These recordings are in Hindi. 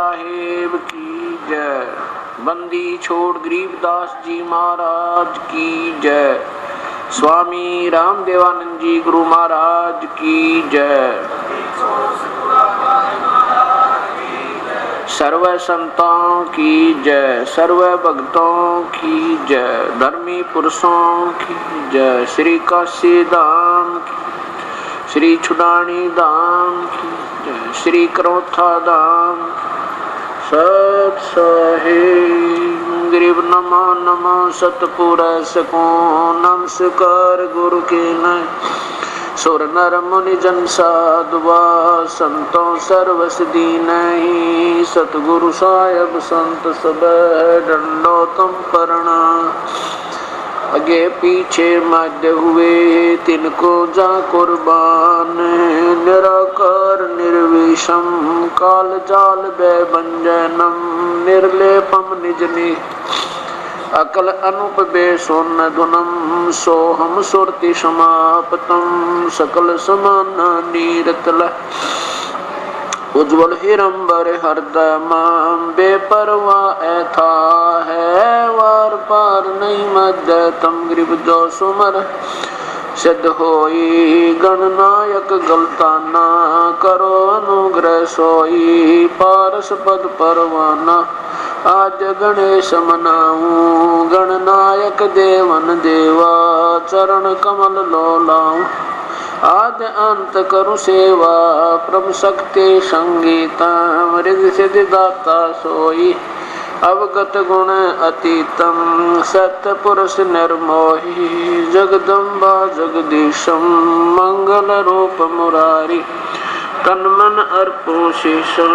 साहेब की जय। बंदी छोड़ गरीबदास जी महाराज की जय। स्वामी रामदेवानंद जी गुरु महाराज की जय। सर्व संतों की जय, सर्व भक्तों की जय, धर्मी पुरुषों की जय। श्री काशी धाम की, श्री छुडानी धाम की जय, श्री करोथा धाम सत साहिब। गरीब नमो नमो सतपुरुष को नमस्कार गुरु के नय। सुर नर मुनि जन साधुआ संतों सर्वस दीनहि। सतगुरु साहिब संत सब डंडो तुम प्रणाम। आगे पीछे मध्य हुए तिनको जा कुर्बान। निराकार निर्विषम काल जाल भंजनम। निर्लेपम निजनि अकल अनूप बेसोन धुनम। सोहम सुरति समापतम सकल समान नीरतल। उज्ज्वल हिरंबर हृदय बेपरवा ऐथा है। वार पार नहीं मध्य तम ग्रीब जो सुमर। सिद्ध होई गणनायक गलता ना करो अनुग्रह सोई। पारस पद परवाना आज गणेश मनाऊं। गणनायक देवन देवा चरण कमल लोलाऊं। आद अंत करु सेवा प्रभु शक्ति संगीतम। रिद्धि सिद्धि दाता सोई अवगत गुण अतीतम। सत्य पुरुष निर्मोही जगदम्बा जगदीशम। मंगल रूप मुरारी तन मन अर्पो शेषम।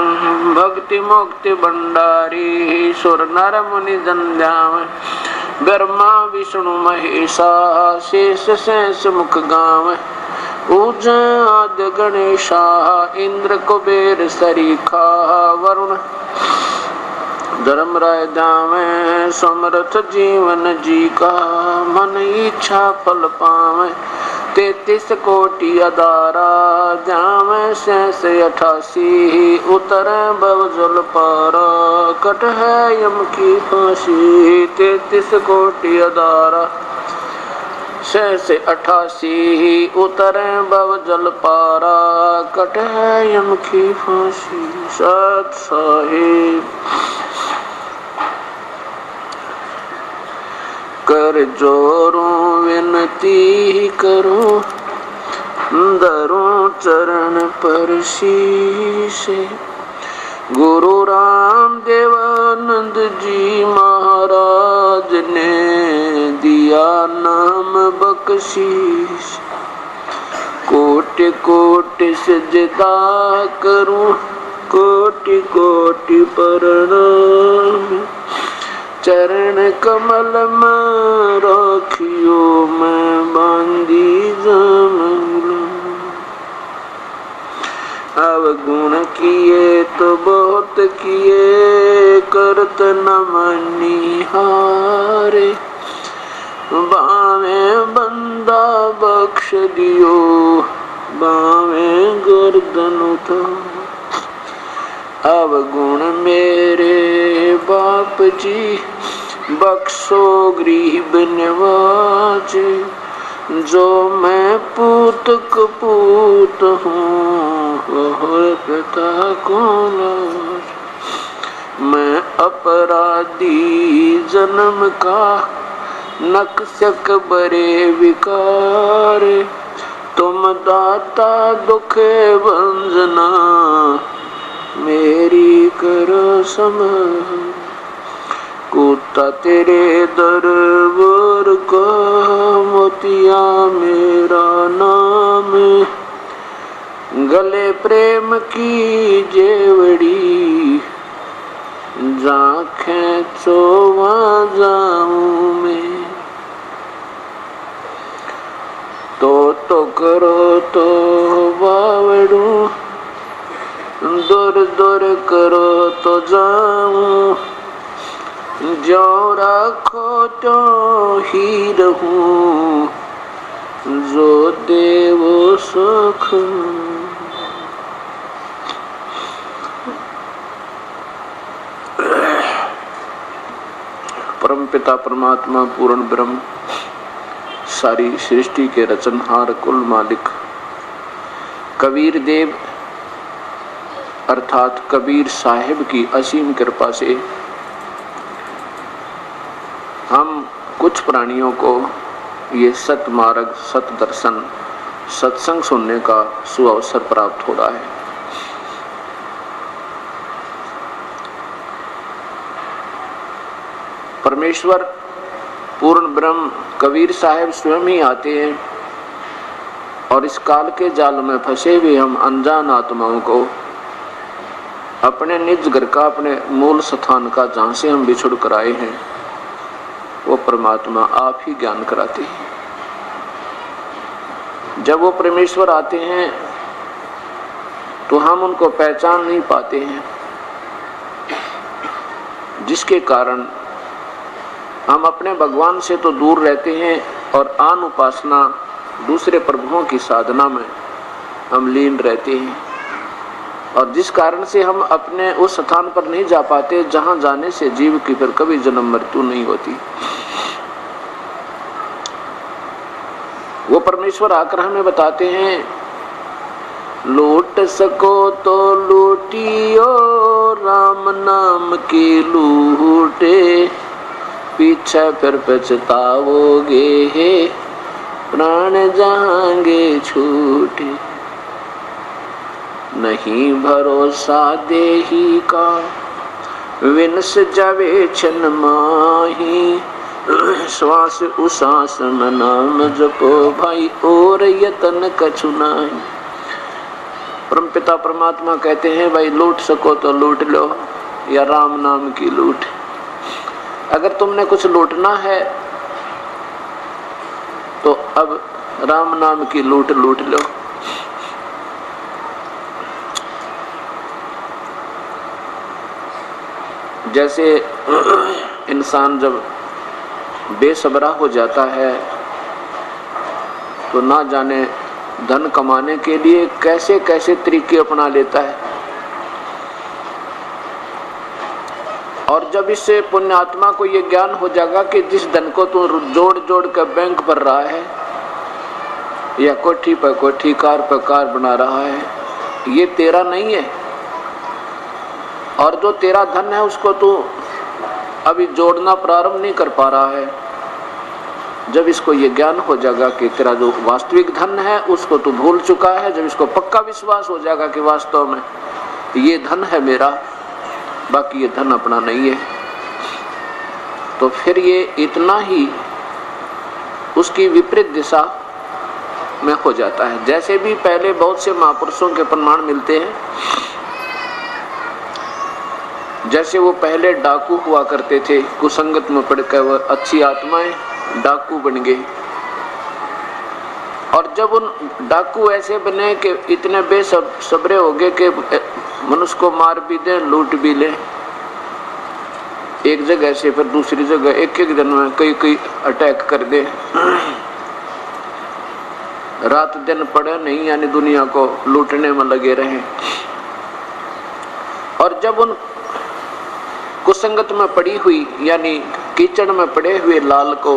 भक्ति मुक्ति भंडारी सुर नर मुनि जन ध्यान। ब्रह्मा विष्णु महेशा शेष शेष मुख गाँव। पूजा आद्य गणेशा इंद्र कुबेर सरीखा। वरुण धर्मराय दावे समर्थ जीवन जी का। मन इच्छा फल पावे 33 कोटि अदारा। जावे शेष 88 उतरे भव जल पारा। कट है यम की फांसी 33 कोटि अदारा। शेष 88 उतरे भव जल पारा। कट है यम की फांसी। सत साहिब। कर जोरों विनती करो धरो चरण पर शीश। गुरु राम देवानंद जी महाराज ने दिया नाम बख्शीश। कोटि कोटि सजदा करूं कोटि कोटि प्रणाम। चरण कमल में रखियो मैं बांधी जमूला। अवगुण किए तो बहुत किए करत न मनिहारे। बावे बंदा बख्श दियो बावे गर्दन उतार। अवगुण मेरे बाप जी बख्शो गरीब निवाज। जो मैं पूत कपूत हूँ और पिता को लाज। मैं अपराधी जन्म का नक्शक बरे विकार। तुम दाता दुखे भंजना मेरी करो समझ। कूता तेरे दरबार का मोतिया मेरा नाम। गले प्रेम की जेवड़ी जा खेचो वहाँ जाऊं मैं। तो करो तो बावड़ू दूर दूर करो तो जाऊं। जो रखो तो ही रहूं जो देव सुख। परम पिता परमात्मा पूर्ण ब्रह्म, सारी सृष्टि के रचनहार कुल मालिक कबीर देव अर्थात कबीर साहिब की असीम कृपा से हम कुछ प्राणियों को ये सतमार्ग, सत दर्शन, सत्संग सुनने का सुअवसर प्राप्त हो रहा है। परमेश्वर पूर्ण ब्रह्म कबीर साहिब स्वयं ही आते हैं और इस काल के जाल में फंसे हुए हम अनजान आत्माओं को अपने निज घर का, अपने मूल स्थान का, जहां से हम बिछुड़ कर आए हैं, वो परमात्मा आप ही ज्ञान कराते हैं। जब वो परमेश्वर आते हैं तो हम उनको पहचान नहीं पाते हैं, जिसके कारण हम अपने भगवान से तो दूर रहते हैं और आन उपासना दूसरे प्रभुओं की साधना में हम लीन रहते हैं, और जिस कारण से हम अपने उस स्थान पर नहीं जा पाते जहां जाने से जीव की फिर कभी जन्म मृत्यु नहीं होती। वो परमेश्वर आकर हमें बताते हैं, लूट सको तो लूटियो राम नाम की लूटे, पीछे फिर पछताओगे हे प्राण जाएंगे छूटे। नहीं भरोसा देही का विनस जावे छन माही, श्वास उसास में नाम जपो भाई और यतन कछु नहीं। परमपिता परमात्मा कहते हैं, भाई लूट सको तो लूट लो या राम नाम की लूट। अगर तुमने कुछ लूटना है तो अब राम नाम की लूट लूट लो। जैसे इंसान जब बेसब्रा हो जाता है तो ना जाने धन कमाने के लिए कैसे कैसे तरीके अपना लेता है, और जब इससे पुण्यात्मा को ये ज्ञान हो जाएगा कि जिस धन को तू जोड़ जोड़ कर बैंक भर रहा है या कोठी पर कोठी, कार पर कार बना रहा है, ये तेरा नहीं है, और जो तेरा धन है उसको तू अभी जोड़ना प्रारंभ नहीं कर पा रहा है। जब इसको ये ज्ञान हो जाएगा कि तेरा जो वास्तविक धन है उसको तू भूल चुका है, जब इसको पक्का विश्वास हो जाएगा कि वास्तव में ये धन है मेरा, बाकी ये धन अपना नहीं है, तो फिर ये इतना ही उसकी विपरीत दिशा में हो जाता है। जैसे भी पहले बहुत से महापुरुषों के प्रमाण मिलते हैं, जैसे वो पहले डाकू हुआ करते थे, कुसंगत में पड़कर वह अच्छी आत्माएं डाकू बन गए, और जब उन डाकू ऐसे बने कि इतने बेसब्रे हो गए कि मनुष्य को मार भी दे, लूट भी ले, एक जगह से फिर दूसरी जगह एक एक दिन में कई कई अटैक कर दे, रात दिन पड़े नहीं, यानी दुनिया को लूटने में लगे रहे। और जब उन कुसंगत में पड़ी हुई यानी कीचड़ में पड़े हुए लाल को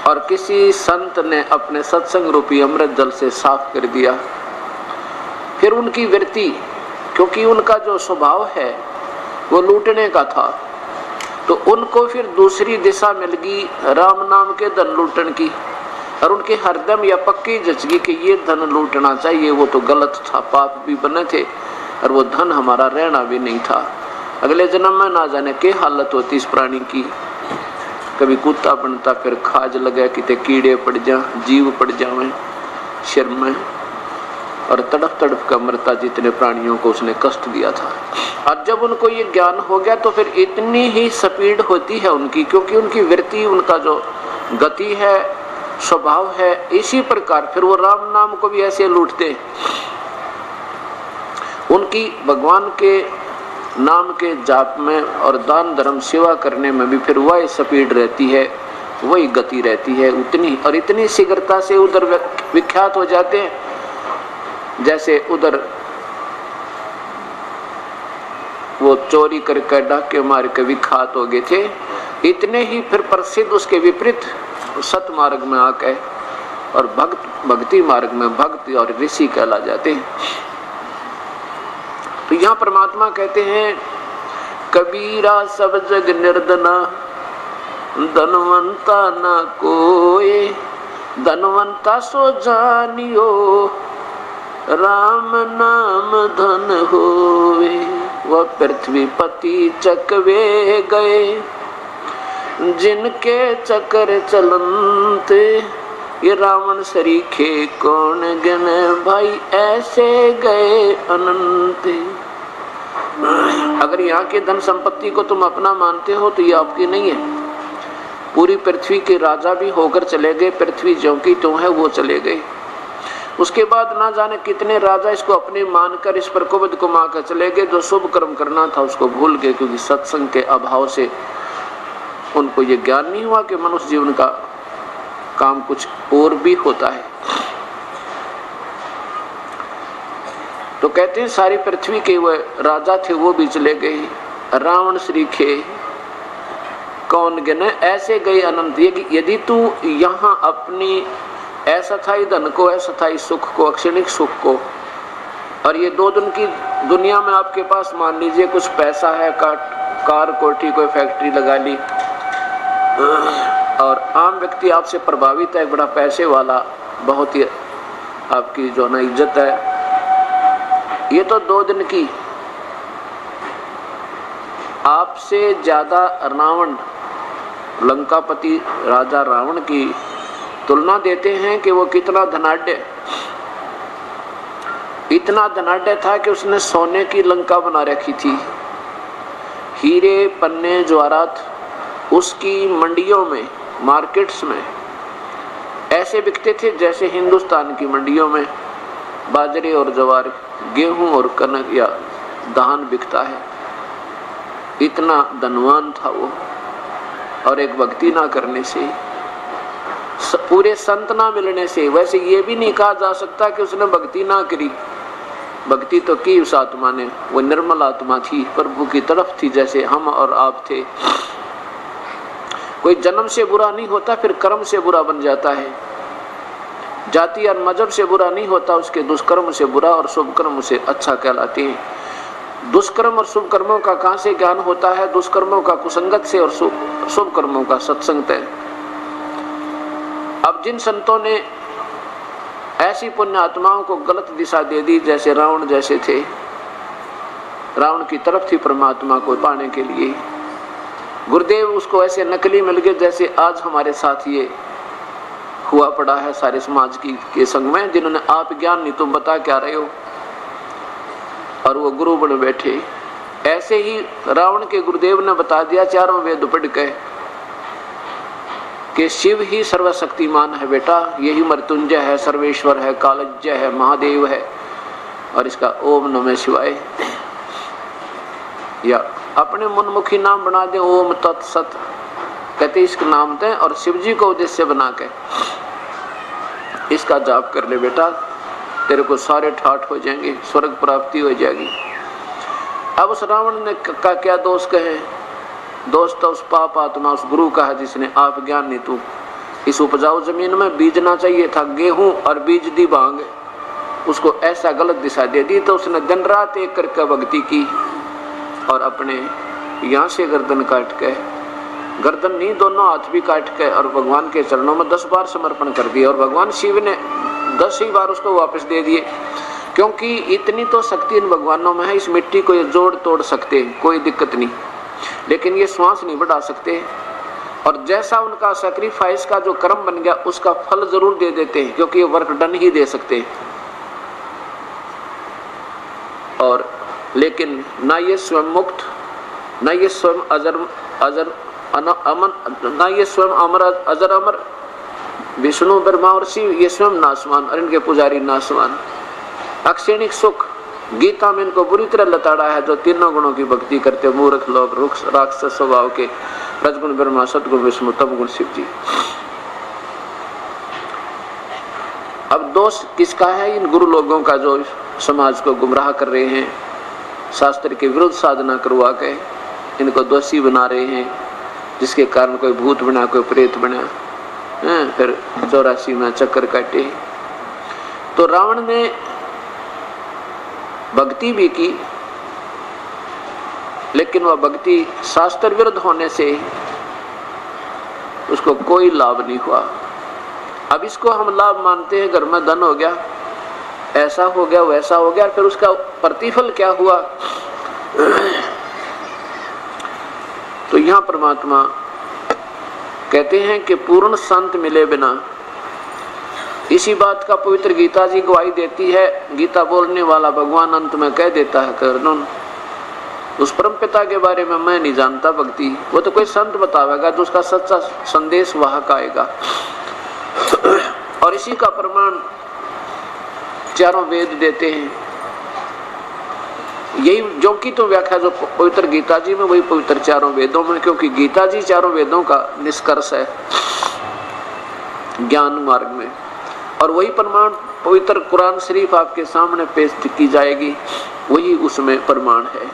और किसी संत ने अपने सत्संग रूपी अमृत जल से साफ कर दिया, फिर उनकी वृत्ति, क्योंकि उनका जो स्वभाव है वो लूटने का था, तो उनको फिर दूसरी दिशा मिल गई राम नाम के धन लूटन की, और उनके हरदम या पक्की जच गई कि ये धन लूटना चाहिए, वो तो गलत था, पाप भी बने थे और वो धन हमारा रहना भी नहीं था। अगले जन्म में ना जाने के हालत होती इस प्राणी की, कभी कुत्ता बनता, फिर खाज लगे, कितने कीड़े पड़ जा, जीव पड़ जावे शर में, और तड़प तड़प कर मरता जितने प्राणियों को उसने कष्ट दिया था। और जब उनको ये ज्ञान हो गया तो फिर इतनी ही स्पीड होती है उनकी, क्योंकि उनकी वृत्ति, उनका जो गति है, स्वभाव है, इसी प्रकार फिर वो राम नाम को भी ऐसे लूटते। उनकी भगवान के नाम के जाप में और दान धर्म सेवा करने में भी फिर वही स्पीड रहती है, वही गति रहती है, उतनी और इतनी शीघ्रता से उधर विख्यात हो जाते हैं। जैसे उधर वो चोरी करके डाके मार के विख्यात हो गए थे, इतने ही फिर प्रसिद्ध उसके विपरीत सत मार्ग में आके और भक्ति मार्ग में भक्त और ऋषि कहला जाते हैं। तो यहाँ परमात्मा कहते हैं कबीरा सब जग निर्धना धनवंता न कोई, धनवंता सो जानियो राम नाम धन होवे। वह पृथ्वी पति चकवे गए जिनके चक्कर चलंत, ये रावण सरीखे कौन गिने भाई ऐसे गए अनंत। अगर यहाँ की धन संपत्ति को तुम अपना मानते हो तो ये आपकी नहीं है। पूरी पृथ्वी के राजा भी होकर चले गए, पृथ्वी ज्यों की त्यों है वो चले गए। उसके बाद ना जाने कितने राजा इसको अपने मानकर इस पर कुबद कुमा कर चले गए। जो शुभ कर्म करना था उसको भूल गए, क्योंकि सत्संग के अभाव से उनको ये ज्ञान नहीं हुआ कि मनुष्य जीवन का काम कुछ और भी होता है। तो कहते हैं सारी पृथ्वी के वो राजा थे वो भी चले गए, रावण सरीखे कौन गिने ऐसे गए अनंत। यदि तू यहाँ अपनी अस्थायी धन को, अस्थायी सुख को, अक्षणिक सुख को, और ये 2 दिन की दुनिया में आपके पास मान लीजिए कुछ पैसा है, कार कोठी कोई फैक्ट्री लगा ली, और आम व्यक्ति आपसे प्रभावित है, बड़ा पैसे वाला, बहुत ही आपकी जो ना इज्जत है, ये तो 2 दिन की। आपसे ज्यादा रावण, लंकापति राजा रावण की तुलना देते हैं कि वो कितना धनाढ्य, इतना धनाढ्य था कि उसने सोने की लंका बना रखी थी। हीरे पन्ने जवाहरात उसकी मंडियों में, मार्केट्स में ऐसे बिकते थे जैसे हिंदुस्तान की मंडियों में बाजरे और जवार, गेहूं और कनक या धान बिकता है। इतना धनवान था वो। और एक भक्ति ना करने से, पूरे संत ना मिलने से, वैसे ये भी नहीं कहा जा सकता कि उसने भक्ति ना करी, भक्ति तो की उस आत्मा ने। वो निर्मल आत्मा थी, प्रभु की तरफ थी, जैसे हम और आप थे। कोई जन्म से बुरा नहीं होता, फिर कर्म से बुरा बन जाता है। जाति और मजहब से बुरा नहीं होता, उसके दुष्कर्म से बुरा और शुभ कर्म से अच्छा कहलाते हैं। दुष्कर्म और शुभ कर्मों का कहां से ज्ञान होता है? दुष्कर्मों का कुसंगत से और शुभ कर्मों का सत्संग है। अब जिन संतों ने ऐसी पुण्य आत्माओं को गलत दिशा दे दी, जैसे रावण जैसे थे, रावण की तरफ थी परमात्मा को पाने के लिए, गुरुदेव उसको ऐसे नकली मिल गए जैसे आज हमारे साथ ये हुआ पड़ा है सारे समाज के संग में, जिन्होंने आप ज्ञान नहीं तुम बता क्या रहे हो, और वो गुरु बन बैठे। ऐसे ही रावण के गुरुदेव ने बता दिया चारों वेद पढ़ के कि शिव ही सर्वशक्तिमान है बेटा, यही मृत्युंजय है, सर्वेश्वर है, कालज्य है, महादेव है, और इसका ओम नमः शिवाय या अपने मनमुखी नाम बना दे, ओम तत्सत कहते इसका नाम दें, और शिव जी को उद्देश्य बना के इसका जाप कर ले बेटा, तेरे को सारे ठाठ हो जाएंगे, स्वर्ग प्राप्ति हो जाएगी। अब उस रावण ने का क्या दोष कहे? दोष तो उस पाप आत्मा, उस गुरु का है जिसने आप ज्ञान नहीं तू इस उपजाऊ जमीन में बीजना चाहिए था गेहूं और बीज दी भांग, उसको ऐसा गलत दिशा दे दी। तो उसने दिन रात एक करके भक्ति की और अपने यहाँ से गर्दन काट के, गर्दन नहीं दोनों हाथ भी काट के, और भगवान के चरणों में 10 बार समर्पण कर दिया, और भगवान शिव ने 10 ही बार उसको वापस दे दिए, क्योंकि इतनी तो शक्ति इन भगवानों में है। इस मिट्टी को ये जोड़ तोड़ सकते हैं, कोई दिक्कत नहीं, लेकिन ये श्वास नहीं बढ़ा सकते। और जैसा उनका सैक्रिफाइस का जो कर्म बन गया उसका फल जरूर दे देते हैं, क्योंकि ये वर्क डन ही दे सकते हैं। और लेकिन ना ये स्वयं मुक्त, ना ये स्वयं अजर अमन, ना ये स्वयं अमर अजर अमर, विष्णु ब्रह्मा और शिव ये स्वयं नासवान और इनके पुजारी नासवान। अक्षणिक सुख गीता में इनको बुरी तरह लताड़ा है, जो तीनों गुणों की भक्ति करते, मूर्ख लोग, रुक्ष राक्षस स्वभाव के, रजगुण ब्रह्मा, सदगुण विष्णु, तमगुण शिव जी। अब दोष किसका है? इन गुरु लोगों का, जो समाज को गुमराह कर रहे हैं, शास्त्र के विरुद्ध साधना करवा के इनको दोषी बना रहे हैं, जिसके कारण कोई भूत बना, कोई प्रेत बना, फिर 84 में चक्कर काटे। तो रावण ने भक्ति भी की, लेकिन वह भक्ति शास्त्र विरुद्ध होने से उसको कोई लाभ नहीं हुआ। अब इसको हम लाभ मानते हैं, घर में धन हो गया, ऐसा हो गया, वैसा हो गया, फिर उसका प्रतिफल क्या हुआ? तो यहाँ परमात्मा कहते हैं कि पूर्ण संत मिले बिना, इसी बात का पवित्र गीता जी गवाही देती है। गीता बोलने वाला भगवान अंत में कह देता है, कर्णन उस परम पिता के बारे में मैं नहीं जानता भक्ति, वो तो कोई संत बतावेगा तो उसका सच्चा संदेश वाहक आएगा। और इसी का प्रमाण चारों वेद देते हैं। यही जो की तो व्याख्या जो पवित्र गीता जी में, वही पवित्र चारों वेदों में, क्योंकि गीता जी चारों वेदों का निष्कर्ष है ज्ञान मार्ग में। और वही प्रमाण पवित्र कुरान शरीफ आपके सामने पेश की जाएगी, वही उसमें प्रमाण है।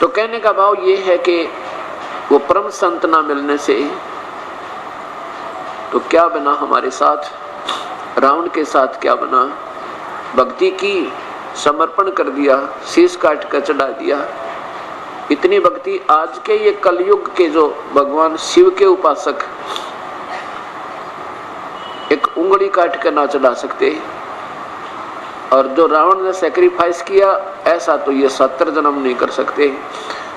तो कहने का भाव ये है कि वो परम संत ना मिलने से तो क्या बना हमारे साथ, रावण के साथ क्या बना? भक्ति की, समर्पण कर दिया, शीश काट कर चढ़ा दिया। इतनी भक्ति आज के ये कलयुग के जो भगवान शिव के उपासक एक उंगली काट कर ना चढ़ा सकते, और जो रावण ने सैक्रिफाइस किया ऐसा तो ये 70 जन्म नहीं कर सकते।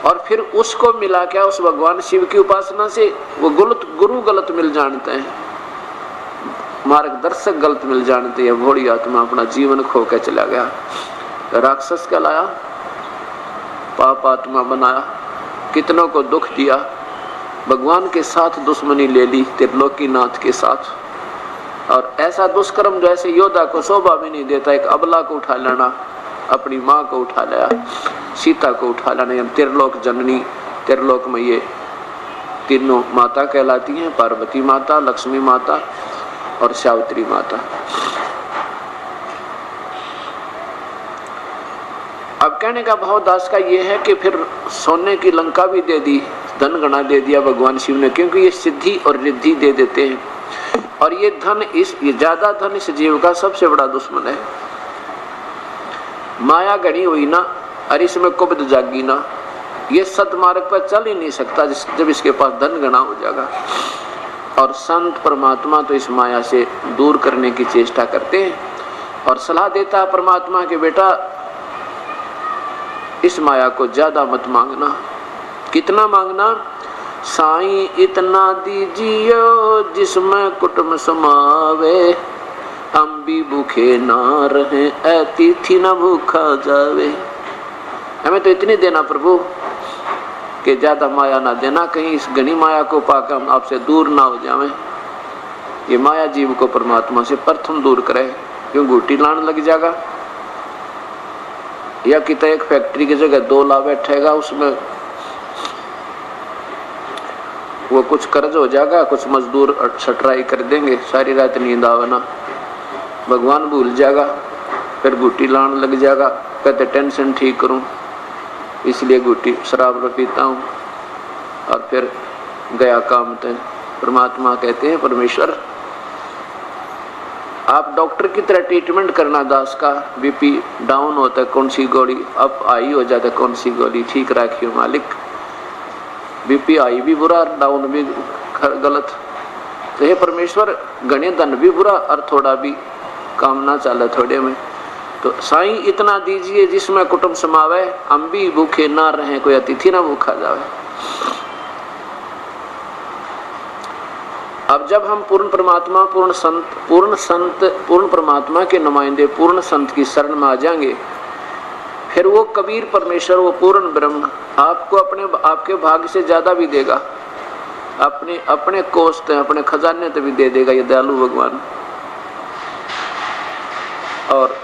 और फिर उसको मिला क्या उस भगवान शिव की उपासना से? वो गलत गुरु गलत मिल जानते हैं, मार्गदर्शक गलत मिल जानते हैं। भोली आत्मा अपना जीवन खो के चला गया, राक्षस कहलाया, पाप आत्मा बनाया, कितनों को दुख दिया, भगवान के साथ दुश्मनी ले ली, त्रिलोकीनाथ के साथ। और ऐसा दुष्कर्म जो ऐसे योद्धा को शोभा भी नहीं देता। एक अबला को उठा लेना, अपनी माँ को उठा लिया, सीता को उठा लेना, त्रिलोक जननी, त्रिलोक में ये तीनों माता कहलाती हैं, पार्वती माता, लक्ष्मी माता और सावित्री माता। अब कहने का भाव दास का ये है कि फिर सोने की लंका भी दे दी, धन गणा दे दिया भगवान शिव ने, क्योंकि ये सिद्धि और रिद्धि दे देते हैं। और ये धन, ये ज्यादा धन इस जीव का सबसे बड़ा दुश्मन है। माया गणी हुई ना, और इसमें कुब्द जागी ना, ये सतमार्ग पर चल ही नहीं सकता जब इसके पास धन गणा हो जाएगा। और संत परमात्मा तो इस माया से दूर करने की चेष्टा करते हैं और सलाह देता है परमात्मा के बेटा इस माया को ज्यादा मत मांगना। कितना मांगना? साईं इतना दीजियो जिसमें कुटुंब समावे, हम भी भूखे ना रहे, अतिथि न भूखा जावे। हमें तो इतनी देना प्रभु कि ज्यादा माया ना देना, कहीं इस घनी माया को पाकर हम आपसे दूर ना हो जावें। ये माया जीव को परमात्मा से प्रथम दूर करे, क्यों घूटी लाने लग जाएगा। या कितना एक फैक्ट्री की जगह 2 ला बैठेगा, उसमें वो कुछ कर्ज हो जाएगा, कुछ मजदूर छटराई कर देंगे, सारी रात नींद आवे ना, भगवान भूल जाएगा, फिर घुट्टी लाने लग जाएगा, कहते टेंशन ठीक करूं इसलिए घुट्टी शराब पीता हूं, और फिर गया काम तय। परमात्मा कहते हैं परमेश्वर आप डॉक्टर की तरह ट्रीटमेंट करना दास का। बीपी डाउन होता है कौन सी गोली, अप हाई हो जाता है कौन सी गोली, ठीक रखियो मालिक। बीपी हाई भी बुरा, डाउन भी गलत। तो हे परमेश्वर गणे धन भी बुरा और थोड़ा भी काम ना चले थोड़े में। तो साईं इतना दीजिए जिसमें कुटुंब समावे, हम भी भूखे ना रहे, कोई अतिथि ना भूखा जावे। अब जब हम पूर्ण परमात्मा, पूर्ण परमात्मा के नुमाइंदे, पूर्ण संत की शरण में आ जाएंगे, फिर वो कबीर परमेश्वर, वो पूर्ण ब्रह्म आपको आपके भाग्य से ज्यादा भी देगा, अपने कोष ते, अपने खजाने ते भी दे देगा ये दयालु भगवान। और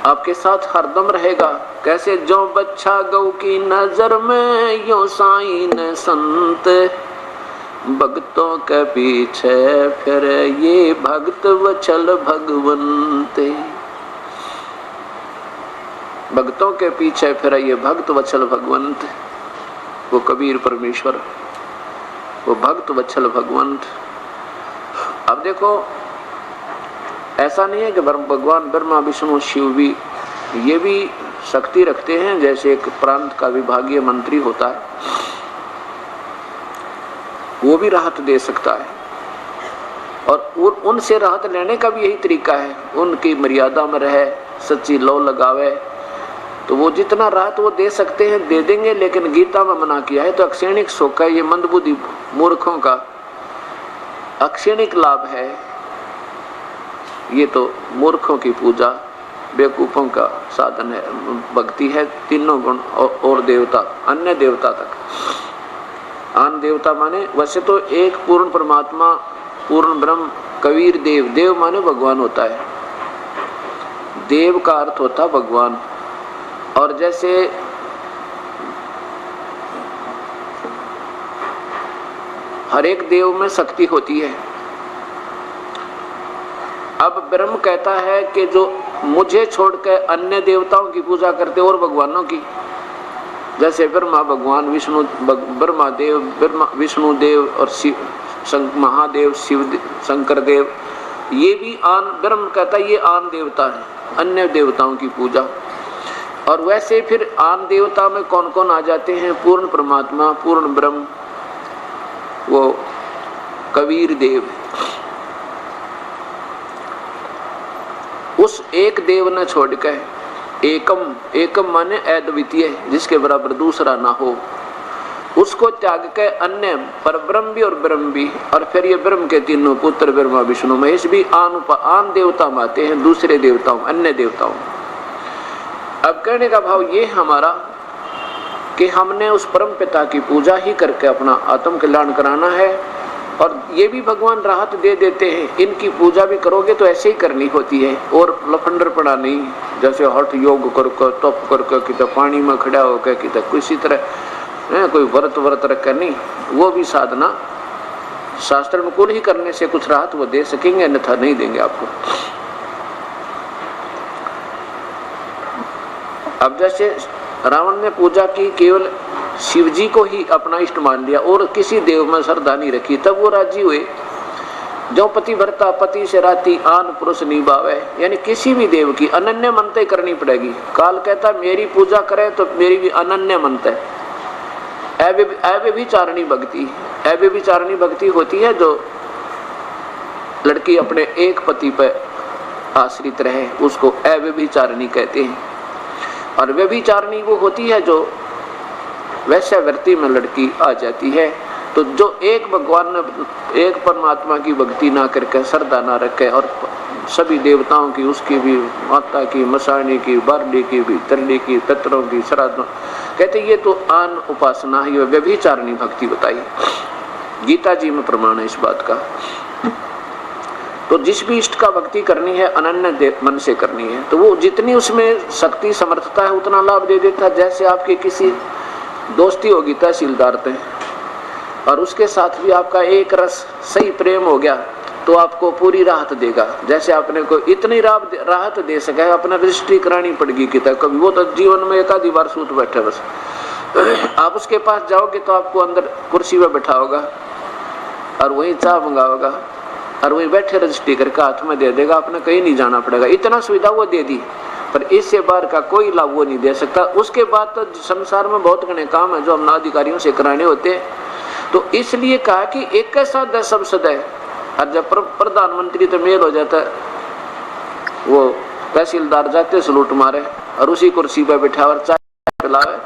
आपके साथ हरदम रहेगा। कैसे? जो बच्चा गौ की नजर में, यो साईं ने संत भक्तों के पीछे फिर ये भक्त वचल भगवंते। भक्तों के पीछे फिर ये भक्त वत्सल भगवंत, वो कबीर परमेश्वर, वो भक्त वत्सल भगवंत। अब देखो ऐसा नहीं है कि भगवान ब्रह्मा विष्णु शिव भी ये भी शक्ति रखते हैं, जैसे एक प्रांत का विभागीय मंत्री होता है वो भी राहत दे सकता है, और उनसे राहत लेने का भी यही तरीका है, उनकी मर्यादा में रहे, सच्ची लौ लगावे, तो वो जितना राहत वो दे सकते हैं दे देंगे। लेकिन गीता में मना किया है तो अक्षणिक सुख है, ये मंदबुद्धि मूर्खों का अक्षणिक लाभ है, ये तो मूर्खों की पूजा, बेवकूफों का साधन है, भक्ति है तीनों गुण और देवता, अन्य देवता तक। आन देवता माने वैसे तो एक पूर्ण परमात्मा, पूर्ण ब्रह्म, कबीर देव, देव माने भगवान होता है, देव का अर्थ होता भगवान। और जैसे हर एक देव में शक्ति होती है। अब ब्रह्म कहता है कि जो मुझे छोड़कर अन्य देवताओं की पूजा करते और भगवानों की, जैसे ब्रह्मा भगवान, विष्णु ब्रह्मा देव, ब्रह्मा विष्णु देव और शिव महादेव, शिव शंकर देव, ये भी आन, ब्रह्म कहता है ये आन देवता है, अन्य देवताओं की पूजा। और वैसे फिर आन देवता में कौन कौन आ जाते हैं? पूर्ण परमात्मा, पूर्ण ब्रह्म, वो कबीर देव। उस एक देव न छोड़कर एकम, एकम माने अद्वितीय, जिसके बराबर दूसरा ना हो, उसको त्याग के अन्य पर ब्रह्म भी और ब्रह्म भी, और फिर ये ब्रह्म के तीनों पुत्र ब्रह्मा विष्णु महेश भी आन देवता में आते हैं, दूसरे देवताओं, अन्य देवताओं। अब कहने का भाव ये हमारा कि हमने उस परम पिता की पूजा ही करके अपना आत्म कल्याण कराना है, और ये भी भगवान राहत दे देते हैं। इनकी पूजा भी करोगे तो ऐसे ही करनी होती है, और लफंडर पड़ा नहीं, जैसे हठ योग करके तप करके कितना पानी में खड़ा होकर कितना किसी तरह कोई व्रत रख कर नहीं, वो भी साधना शास्त्र में कुल ही करने से कुछ राहत वो दे सकेंगे, अन्यथा नहीं देंगे आपको। अब जैसे रावण ने पूजा की, केवल शिव जी को ही अपना इष्ट मान लिया और किसी देव में श्रद्धा नहीं रखी, तब वो राजी हुए। जो पति भरता पति से राती आन पुरुष निभावे, यानी किसी भी देव की अनन्य मनते करनी पड़ेगी। काल कहता मेरी पूजा करे तो मेरी भी अनन्य मनते। अव्यभिचारिणी भक्ति, अव्यभिचारिणी भक्ति होती है जो लड़की अपने एक पति पर आश्रित रहे, उसको अव्यभिचारिणी कहते हैं। और व्यभिचारिणी वो होती है जो वैश्यावृत्ति में लड़की आ जाती है। तो जो एक भगवान ने, एक परमात्मा की भक्ति ना करके, श्रद्धा ना रखे, और सभी देवताओं की, उसकी भी, माता की, मसाणी की, बारडी की भी, तरली की, पितरों की, श्राद्ध, कहते ये तो आन उपासना ही, व्यभिचारिणी भक्ति बताई। गीता जी में प्रमाण है इस बात का। तो जिस भी इष्ट का भक्ति करनी है अनन्य मन से करनी है, तो वो जितनी उसमें शक्ति समर्थता है उतना लाभ दे देता है। जैसे आपकी किसी दोस्ती होगी तहसीलदार से, और उसके साथ भी आपका एक रस सही प्रेम हो गया, तो आपको पूरी राहत देगा। जैसे आपने को इतनी राहत दे सके, अपना रजिस्ट्री करानी पड़ेगी कि तक कभी, वो तो जीवन में एक आधी बार सूत बैठे बस। आप उसके पास जाओगे तो आपको अंदर कुर्सी में बैठा होगा और वही चाय मंगाओगा और वही बैठे रजिस्ट्री करके हाथ में दे देगा, आपने कहीं नहीं जाना पड़ेगा। इतना सुविधा वो दे दी, पर इससे बाहर का कोई लाभ वो नहीं दे सकता। उसके बाद तो संसार में बहुत घने काम है जो हम अधिकारियों से कराने होते हैं। तो इसलिए कहा कि एक कैसा दे सब सदै, और जब प्रधानमंत्री तो मेल हो जाता है, वो तहसीलदार जाते सलूट मारे और उसी कुर्सी पर बैठा और चाय पिलावे,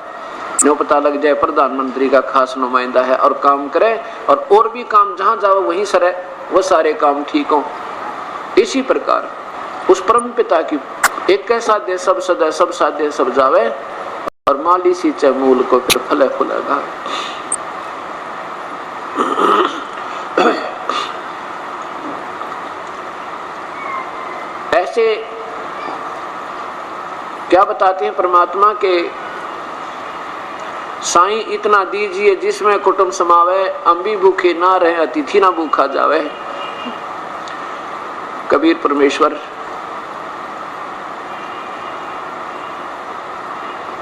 जो पता लग जाए प्रधानमंत्री का खास नुमाइंदा है, और काम करे, और भी काम जहाँ जाओ वहीं सरे, वो सारे काम ठीक हो। इसी प्रकार उस परम पिता की एक कैसा दे सब सदै, सब साधे सब जावे, और माली सींचे मूल को फिर फले फूलेगा। ऐसे क्या बताते हैं परमात्मा के, साईं इतना दीजिए जिसमें कुटुंब समावे, अम्बी भूखे ना रहे अतिथि ना भूखा जावे। कबीर परमेश्वर।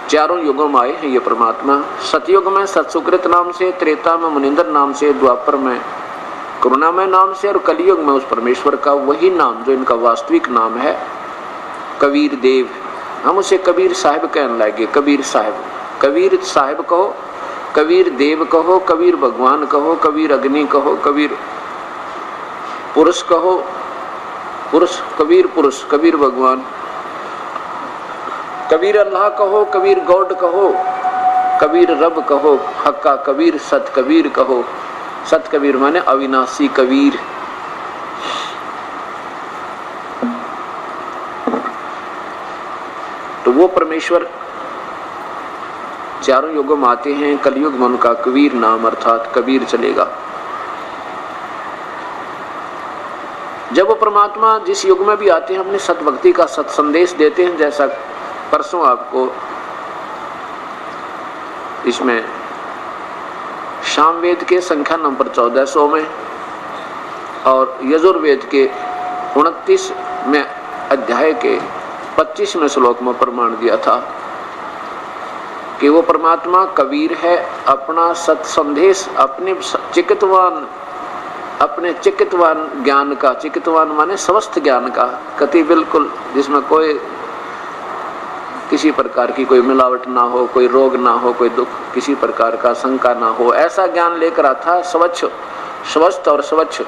चारों युगों में आए हैं ये परमात्मा। सतयुग में सत्सुकृत नाम से, त्रेता में मुनिंदर नाम से, द्वापर में करुणामय नाम से और कलयुग में उस परमेश्वर का वही नाम जो इनका वास्तविक नाम है, कबीर देव। हम उसे कबीर साहिब कहने लगे। कबीर साहिब, कबीर साहिब कहो, कबीर देव कहो, कबीर भगवान कहो, कबीर अग्नि कहो, कबीर पुरुष कहो, पुरुष कबीर पुरुष, कबीर भगवान, कबीर अल्लाह कहो, कबीर गॉड कहो, कबीर रब कहो, हक्का कबीर, सत कबीर कहो। सत कबीर माने अविनाशी कबीर। तो वो परमेश्वर चारों युगों में आते हैं। कलयुग में उनका कबीर नाम अर्थात कबीर चलेगा। जब वो परमात्मा जिस युग में भी आते हैं अपने सत भक्ति का सत संदेश देते हैं, जैसा परसों आपको इसमें सामवेद के संख्या नंबर 1400 में और यजुर्वेद के 29वें अध्याय के 25वें श्लोक में प्रमाण दिया था कि वो परमात्मा कबीर है। अपना सत संदेश अपने चिकित्वान ज्ञान का, चिकित्वान माने स्वस्थ ज्ञान का, कति बिल्कुल जिसमें कोई किसी प्रकार की कोई मिलावट ना हो, कोई रोग ना हो, कोई दुख किसी प्रकार का शंका ना हो, ऐसा ज्ञान लेकर आता स्वच्छ, स्वस्थ और स्वच्छ।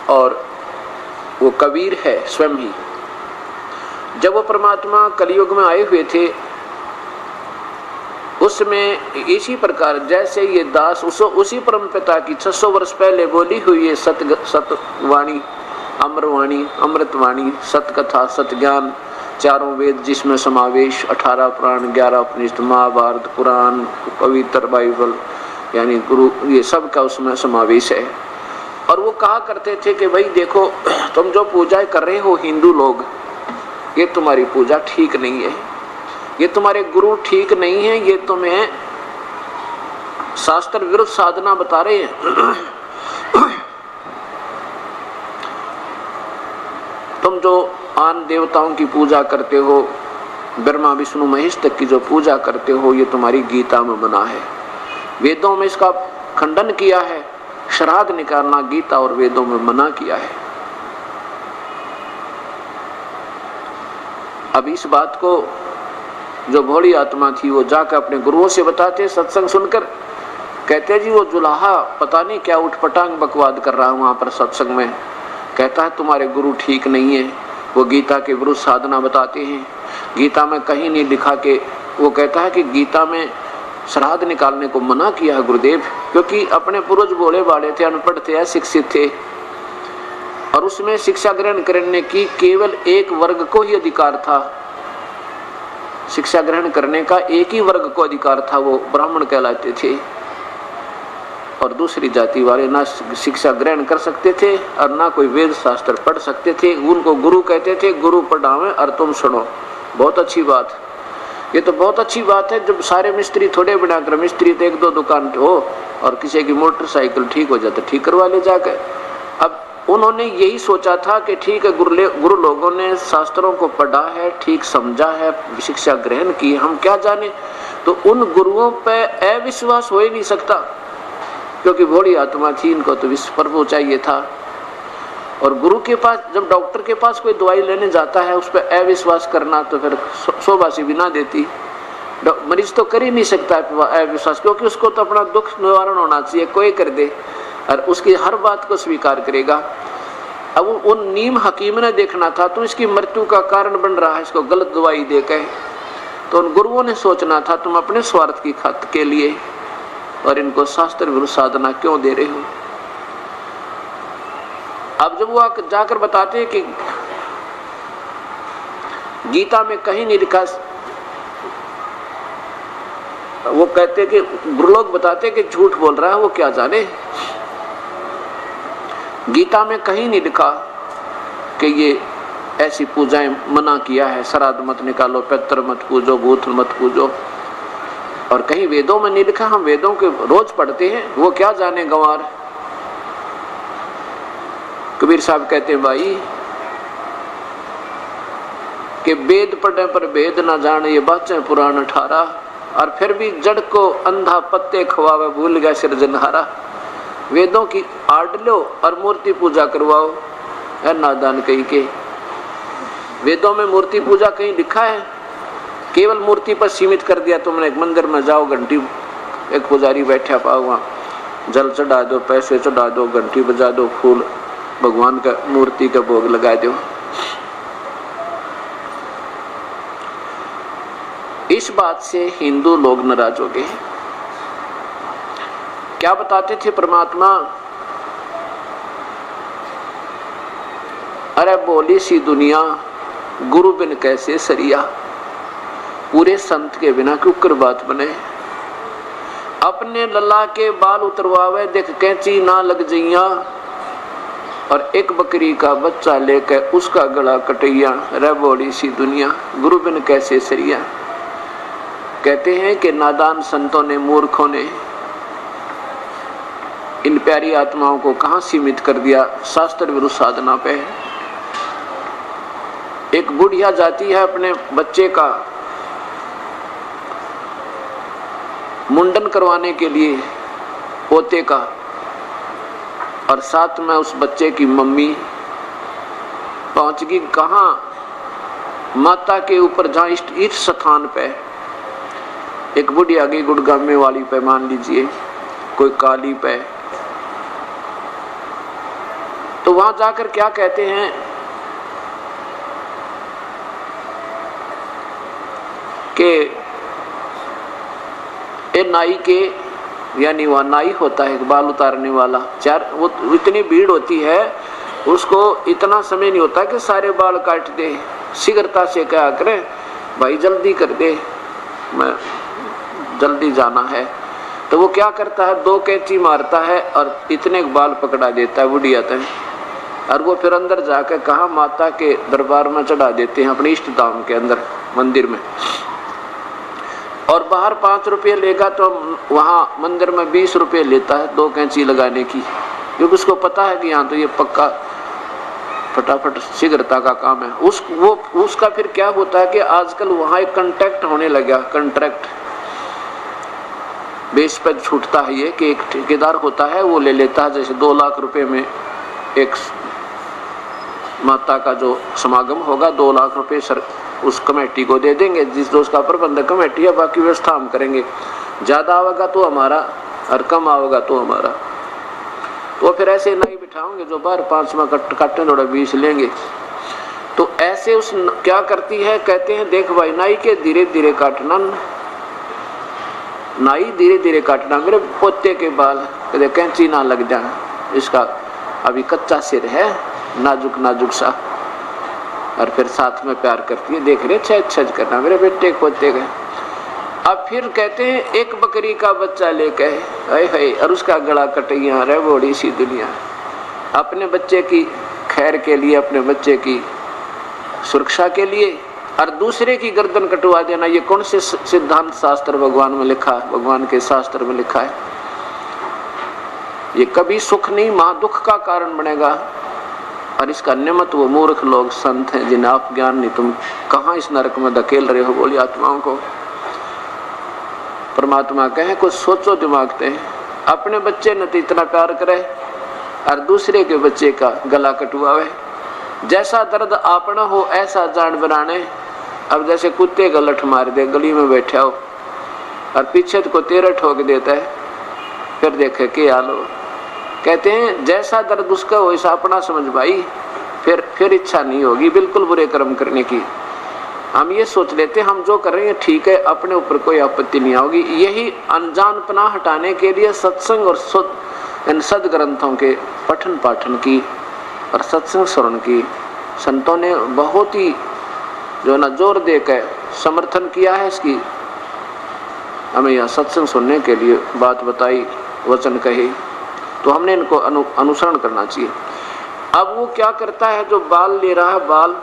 और वो कबीर है स्वयं ही। जब वो परमात्मा कलयुग में आए हुए थे उसमें इसी प्रकार जैसे ये दास उसी परम पिता की 600 वर्ष पहले बोली हुई है सतवाणी, अमरवाणी, अमृतवाणी, सतकथा, सतज्ञान, चारों वेद जिसमें समावेश, 18 पुराण, 11 उपनिषद, महाभारत, पुराण, पवित्र बाइबल यानी गुरु, ये सब का उसमें समावेश है। और वो कहा करते थे कि भाई देखो तुम जो पूजा कर रहे हो हिंदू लोग, ये तुम्हारी पूजा ठीक नहीं है, ये तुम्हारे गुरु ठीक नहीं है, ये तुम्हें शास्त्र विरुद्ध साधना बता रहे हैं। तुम जो आन देवताओं की पूजा करते हो, ब्रह्मा विष्णु महेश तक की जो पूजा करते हो, ये तुम्हारी गीता में मना है, वेदों में इसका खंडन किया है। श्राद्ध निकालना गीता और वेदों में मना किया है। अब इस बात को जो भोली आत्मा थी वो जाकर अपने गुरुओं से बताते, सत्संग सुनकर कहते जी वो जुलाहा पता नहीं क्या उठपटांग बकवाद कर रहा है वहां पर सत्संग में, कहता है तुम्हारे गुरु ठीक नहीं है, वो गीता के विरुद्ध साधना बताते हैं, गीता में कहीं नहीं लिखा के, वो कहता है कि गीता में श्राद्ध निकालने को मना किया है गुरुदेव, क्योंकि अपने पूर्वज भोले भाले थे, अनपढ़ थे, अशिक्षित थे और उसमें शिक्षा ग्रहण करने की केवल एक वर्ग को ही अधिकार था। शिक्षा ग्रहण करने का एक ही वर्ग को अधिकार था, वो ब्राह्मण कहलाते थे और दूसरी जाति वाले ना शिक्षा ग्रहण कर सकते थे और ना कोई वेद शास्त्र पढ़ सकते थे। उनको गुरु कहते थे, गुरु पढ़ावे और तुम सुनो। बहुत अच्छी बात, ये तो बहुत अच्छी बात है। जब सारे मिस्त्री थोड़े बनाकर, मिस्त्री तो एक दो दुकान हो और किसी की मोटरसाइकिल ठीक हो जाता ठीक करवा ले जाकर। अब उन्होंने यही सोचा था कि ठीक है गुरु लोगों ने शास्त्रों को पढ़ा है, ठीक समझा है, शिक्षा ग्रहण की, हम क्या जाने। तो उन गुरुओं पे अविश्वास हो ही नहीं सकता, क्योंकि भोली आत्मा थी, इनको तो विश्व चाहिए था। और गुरु के पास, जब डॉक्टर के पास कोई दवाई लेने जाता है उस पर अविश्वास करना तो फिर शोभा सी भी ना देती। मरीज तो कर ही नहीं सकता अविश्वास, क्योंकि उसको तो अपना दुख निवारण होना चाहिए, कोई कर दे और उसकी हर बात को स्वीकार करेगा। अब उन नीम हकीम ने देखना था, तो इसकी मृत्यु का कारण बन रहा है, इसको गलत दवाई देकर। तो उन गुरुओं ने सोचना था तुम अपने स्वार्थ की खातिर के लिए और इनको शास्त्र विरुद्ध साधना क्यों दे रहे हो। अब जब वो जाकर बताते हैं कि गीता में कहीं नहीं लिखा, वो कहते कि गुरु लोग बताते कि झूठ बोल रहा है, वो क्या जाने। गीता में कहीं नहीं लिखा कि ये ऐसी पूजाएं मना किया है, श्राद्ध मत निकालो, पितर मत पूजो, भूत मत पूजो। और कहीं वेदों में नहीं लिखा, हम वेदों के रोज पढ़ते हैं, वो क्या जाने गंवार। कबीर साहब कहते हैं भाई कि वेद पढ़ने पर भेद न जाने, ये बातें पुराण 18। और फिर भी जड़ को अंधा पत्ते खवावे, भूल गया सिरजनहारा। वेदों की आड़ लो और मूर्ति पूजा करवाओ, है नादान कहीं के। वेदों में मूर्ति पूजा कहीं लिखा है? केवल मूर्ति पर सीमित कर दिया तुमने। एक मंदिर में जाओ, घंटी, एक पुजारी बैठा पाओ, वहाँ जल चढ़ा दो, पैसे चढ़ा दो, घंटी बजा दो, फूल भगवान का मूर्ति का भोग लगा दो। इस बात से हिंदू लोग नाराज हो गए। क्या बताते थे परमात्मा? अरे बोली सी दुनिया, गुरु बिन कैसे सरिया। पूरे संत के बिना क्यों कर बात बने। अपने लल्ला के बाल उतरवावे, देख कैंची ना लग जइया। और एक बकरी का बच्चा लेकर उसका गला कटैया। रे बोली सी दुनिया, गुरु बिन कैसे सरिया। कहते हैं कि नादान संतों ने, मूर्खों ने इन प्यारी आत्माओं को कहां सीमित कर दिया, शास्त्र विरुद्ध साधना पे। एक बुढ़िया जाती है अपने बच्चे का मुंडन करवाने के लिए, पोते का, और साथ में उस बच्चे की मम्मी पहुंच गई कहां? माता के ऊपर, जहां इष्ट स्थान पे। एक बुढ़िया गई गुड़गामे वाली पे, मान लीजिए कोई काली पे, तो वहां जाकर क्या कहते हैं कि ये नाई के, यानी वह नाई होता है बाल उतारने वाला, चार, वो इतनी भीड़ होती है, उसको इतना समय नहीं होता कि सारे बाल काट दे। शीघ्रता से क्या करे, भाई जल्दी कर दे, मैं जल्दी जाना है। तो वो क्या करता है, 2 कैंची मारता है और इतने बाल पकड़ा देता है बुढ़िया तक। और वो फिर अंदर जाकर कहा, माता के दरबार में चढ़ा देते हैं, अपने इष्ट धाम के अंदर मंदिर में। और बाहर 5 रुपये लेगा तो वहाँ मंदिर में 20 रुपये लेता है 2 कैंची लगाने की, क्योंकि उसको पता है कि यहाँ तो ये पक्का फटाफट शीघ्रता का काम है। उसका फिर क्या होता है कि आजकल वहाँ एक कॉन्ट्रैक्ट होने लगा। कॉन्ट्रैक्ट बेस पर छूटता है ये कि एक ठेकेदार होता है, वो ले लेता है, जैसे 2 लाख रुपए में एक माता का जो समागम होगा, 2 लाख रुपए सर उस कमेटी को दे देंगे, जिस दोस्त का प्रबंधक कमेटी है, बाकी व्यवस्था हम करेंगे। ज़्यादा आवेगा तो हमारा और कम आवेगा तो हमारा। तो फिर ऐसे नहीं बिठाओगे जो बाहर 5 में काटने थोड़ा 20 लेंगे। तो ऐसे उस क्या करती है, कहते हैं देख भाई नाई के धीरे धीरे काटना, नाई धीरे धीरे काटना, मेरे पोते के बाल कहते कैंची ना लग जाए, इसका अभी कच्चा सिर है, नाजुक नाजुक सा। और फिर साथ में प्यार करती है, देख रहे छेद छेद करना मेरे बेटे पोते का। अब फिर कहते हैं एक बकरी का बच्चा लेके है और उसका गला कटैया। रे बड़ी सी दुनिया, अपने बच्चे की खैर के लिए, अपने बच्चे की सुरक्षा के लिए, और दूसरे की गर्दन कटवा देना, ये कौन से सिद्धांत शास्त्र भगवान में लिखा है, भगवान के शास्त्र में लिखा है? ये कभी सुख नहीं, महा दुख का कारण बनेगा। और इसका निमित्त वो मूर्ख लोग संत हैं जिन्हें आप ज्ञान नहीं, तुम कहाँ इस नरक में धकेल रहे हो बोली आत्माओं को। परमात्मा कहे कुछ सोचो दिमाग से, अपने बच्चे ने तो इतना प्यार करे और दूसरे के बच्चे का गला कटवावे। जैसा दर्द आपना हो ऐसा जान बनाने। अब जैसे कुत्ते का लठ मार दे, गली में बैठा हो और पीछे को तेरा ठोक देता है, फिर देखे के हाल हो। कहते हैं जैसा दर्द उसका हो वैसा अपना समझ भाई, फिर इच्छा नहीं होगी बिल्कुल बुरे कर्म करने की। हम ये सोच लेते हम जो कर रहे हैं ठीक है, अपने ऊपर कोई आपत्ति नहीं होगी। यही अनजानपना हटाने के लिए सत्संग और इन सदग्रंथों के पठन पाठन की और सत्संग श्रवण की संतों ने बहुत ही जो ना जोर देकर समर्थन किया है। इसकी हमें यह सत्संग सुनने के लिए बात बताई, वचन कहे, तो हमने इनको अनुसरण करना चाहिए। अब वो क्या करता है, जो बाल ले रहा है, बाल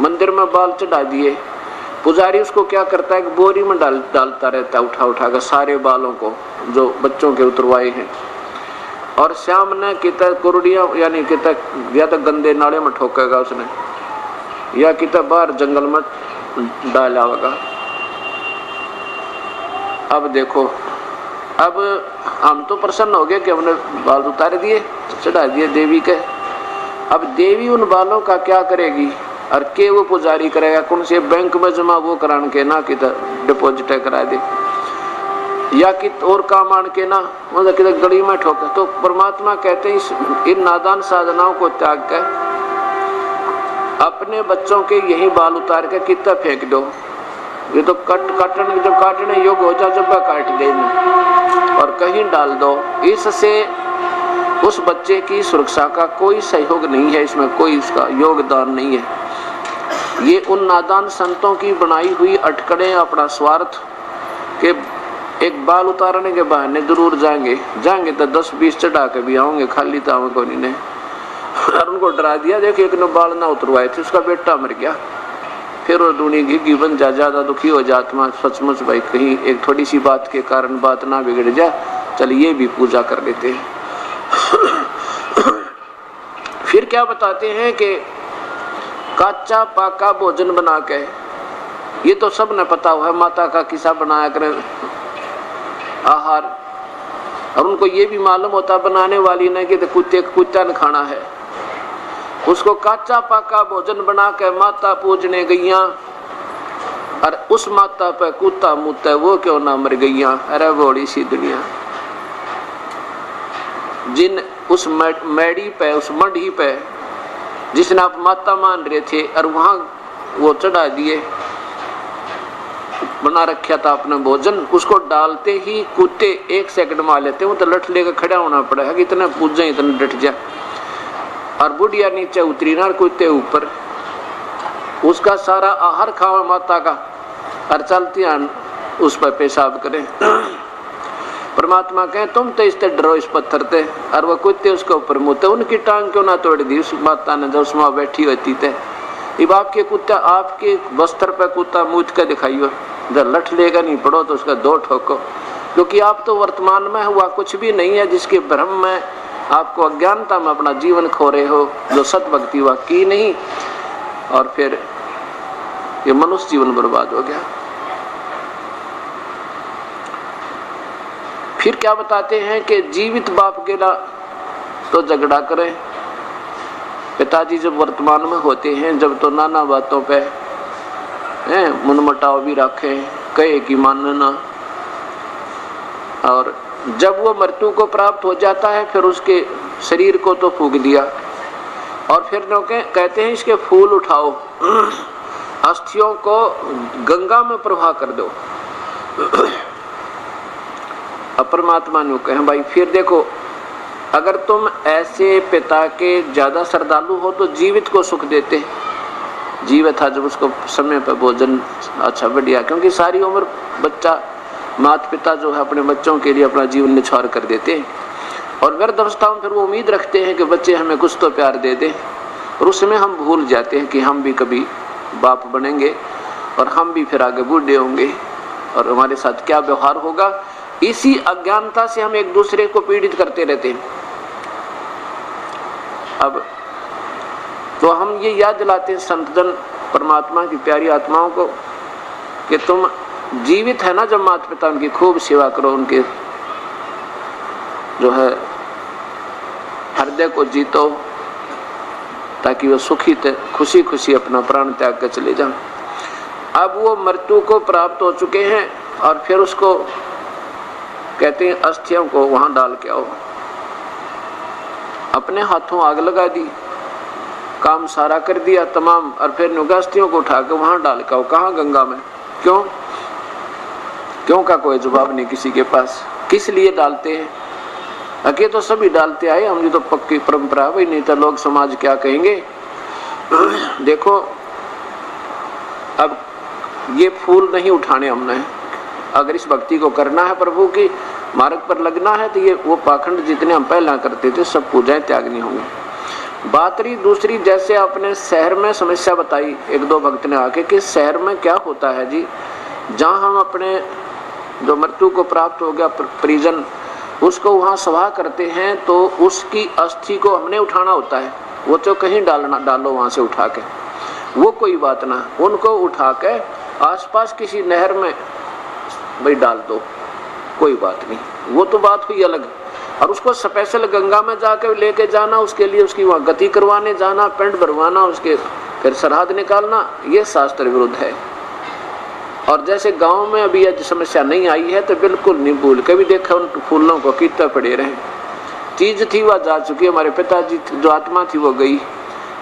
मंदिर में बाल चढ़ा दिए, पुजारी उसको क्या करता है कि बोरी में डालता रहता है, उठा उठा कर सारे बालों को जो बच्चों के उतरवाए हैं। और शाम ने कितना कुरडियाँ यानी कितना या तो गंदे नाले में ठोकेगा उसने, या कितना बार जंगल में डाला होगा। अब देखो, अब हम तो प्रसन्न हो गए कि हमने बाल उतार दिए, चढ़ा दिए देवी के। अब देवी उन बालों का क्या करेगी और के वो पुजारी करेगा? कौन से बैंक में जमा वो करान के ना कि डिपॉजिट करा दे, या कि और काम आन के ना मतलब कि गली में ठोके। तो परमात्मा कहते हैं इन नादान साधनाओं को त्याग कर अपने बच्चों के यही बाल उतार के कितना फेंक दो। ये तो काटने योग्य हो जाए जब काट देना और कहीं डाल दो। इससे उस बच्चे की सुरक्षा का कोई सहयोग नहीं है, इसमें कोई इसका योगदान नहीं है। ये उन नादान संतों की बनाई हुई अटकड़ें, अपना स्वार्थ के एक बाल उतारने के बहाने जरूर जाएंगे तो 10-20 चढ़ा के भी आओगे, खाली तो को नहीं ने। और उनको डरा दिया, देखो एक ने बाल ना उतरवाए थे, उसका बेटा मर गया, फिर वो दूनी घी बन जा, ज्यादा दुखी हो जा आत्मा। सचमुच भाई कहीं एक थोड़ी सी बात के कारण बात ना बिगड़ जाए, चलिए भी पूजा कर लेते हैं। फिर क्या बताते हैं कि कच्चा पाका भोजन बना के, ये तो सब ने पता हुआ है, माता का किस्सा बनाया करें आहार, और उनको ये भी मालूम होता बनाने वाली ने कि कुत्ता ने खाना है। उसको कच्चा पाका भोजन बना के माता पूजने गईया, और उस माता पे कुत्ता मुत्ता वो क्यों ना मर गईया। अरे बड़ी सी दुनिया, जिन उस मैडी पे, उस मढ़ी पे जिसने आप माता मान रहे थे, और वहां वो चढ़ा दिए, बना रखा था अपना भोजन, उसको डालते ही कुत्ते 1 सेकंड में आ लेते। वो तो लठ लेकर खड़ा होना पड़ा है कि इतने पूजे इतने डट जा। और बुढ़िया नीचे उतरी ना, कुत्ते ऊपर, उसका सारा आहार खावा माता का, और चलती आन उस पर पेशाब करें। परमात्मा कहे तुम तो इससे डरो इस पत्थर से, और वो कुत्ते उसके ऊपर मुँहते। उनकी टांग क्यों ना तोड़ दी उस माता ने जब उसमें बैठी होती थे। अब आपके कुत्ता, आपके वस्त्र पे कुत्ता मूत के दिखाइयो, जब लठ लेगा नहीं पड़ो तो उसका 2 ठोको, क्योंकि आप तो वर्तमान में हुआ कुछ भी नहीं है, जिसके भ्रम में आपको अज्ञानता में अपना जीवन खो रहे हो, जो सत भक्ति हुआ की नहीं, और फिर ये मनुष्य जीवन बर्बाद हो गया। फिर क्या बताते हैं कि जीवित बाप के ला तो झगड़ा करें। पिताजी जब वर्तमान में होते हैं, जब तो नाना बातों पे मनमुटाव भी रखें, कहे कि मानना, और जब वो मृत्यु को प्राप्त हो जाता है फिर उसके शरीर को तो फूंक दिया, और फिर कहते हैं इसके फूल उठाओ, अस्थियों को गंगा में प्रवाह कर दो। परमात्मा ने कहे भाई फिर देखो, अगर तुम ऐसे पिता के ज्यादा श्रद्धालु हो तो जीवित को सुख देते। जीवित था जब उसको समय पर भोजन अच्छा बढ़िया, क्योंकि सारी उम्र बच्चा, माता पिता जो है अपने बच्चों के लिए अपना जीवन निछावर कर देते हैं, और व्यर्थ अवस्था में फिर वो उम्मीद रखते हैं कि बच्चे हमें कुछ तो प्यार दे दें, और उसमें हम भूल जाते हैं कि हम भी कभी बाप बनेंगे और हम भी फिर आगे बूढ़े होंगे, और हमारे साथ क्या व्यवहार होगा। इसी अज्ञानता से हम एक दूसरे को पीड़ित करते रहते हैं। अब तो हम ये याद दिलाते हैं संतजन, परमात्मा की प्यारी आत्माओं को, कि तुम जीवित है ना जब माता पिता, उनकी खूब सेवा करो, उनके जो है हृदय को जीतो, ताकि वो सुखी खुशी खुशी अपना प्राण त्याग कर चले जाएं। अब वो मृत्यु को प्राप्त हो चुके हैं, और फिर उसको कहते हैं अस्थियों को वहां डाल के आओ। अपने हाथों आग लगा दी, काम सारा कर दिया तमाम, और फिर अस्थियों को उठा के वहां डाल के आओ। कहाँ? गंगा में। क्यों का कोई जवाब नहीं किसी के पास। किस लिए डालते हैं? अके तो सभी डालते आए, हम तो पक्की परंपरा भाई, नहीं तो लोग समाज क्या कहेंगे। देखो अब ये फूल नहीं उठाने हमने, अगर इस भक्ति को करना है, प्रभु की मार्ग पर लगना है, तो ये वो पाखंड जितने हम पहला करते थे सब पूजाएं त्यागनी होंगी। बात रही दूसरी, जैसे आपने शहर में समस्या बताई, 1-2 भक्त ने आके कि शहर में क्या होता है जी, जहाँ हम अपने जो मृत्यु को प्राप्त हो गया परिजन, उसको वहाँ सभा करते हैं, तो उसकी अस्थि को हमने उठाना होता है, वो तो कहीं डालो वहाँ से उठा के, वो कोई बात ना, उनको उठा के आसपास किसी नहर में भाई डाल दो, कोई बात नहीं, वो तो बात हुई अलग। और उसको स्पेशल गंगा में जाकर लेके जाना, उसके लिए उसकी वहाँ गति करवाने जाना, पेंट भरवाना, उसके फिर श्राद्ध निकालना, ये शास्त्र विरुद्ध है। और जैसे गांव में अभी यह समस्या नहीं आई है तो बिल्कुल नहीं भूल के भी देखा उन फूलों को कितना पड़े रहे। चीज थी वह जा चुकी, हमारे पिताजी जो आत्मा थी वो गई,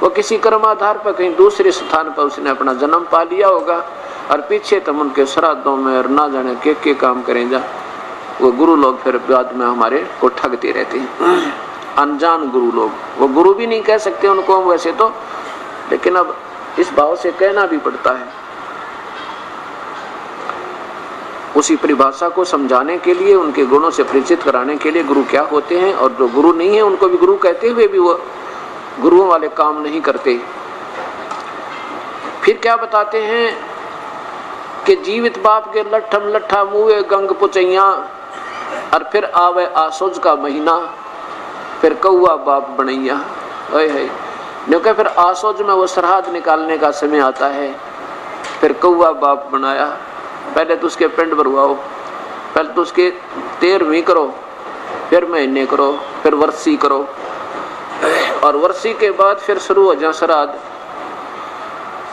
वो किसी कर्माधार पर कहीं दूसरे स्थान पर उसने अपना जन्म पा लिया होगा, और पीछे तुम उनके श्राद्धों में और ना जाने के काम करें जा। वो गुरु लोग फिर बाद में हमारे को ठगते रहते हैं, अनजान गुरु लोग। वो गुरु भी नहीं कह सकते उनको हम वैसे तो, लेकिन अब इस भाव से कहना भी पड़ता है। उसी परिभाषा को समझाने के लिए, उनके गुणों से परिचित कराने के लिए गुरु क्या होते हैं, और जो गुरु नहीं है उनको भी गुरु कहते हुए भी वो गुरुओं वाले काम नहीं करते। फिर क्या बताते हैं कि जीवित बाप के लट्ठम लट्ठा मुँहे गंग पुचैया, और फिर आवे आसोज का महीना, फिर कौआ बाप बनैया। है क्योंकि फिर आसोज में वो श्राद्ध निकालने का समय आता है, फिर कौआ बाप बनाया। पहले तो उसके पिंड भरवाओ, पहले तो उसके 13वीं करो, फिर महीने करो, फिर वर्षी करो, और वर्षी के बाद फिर शुरू हो जाए श्राद्ध।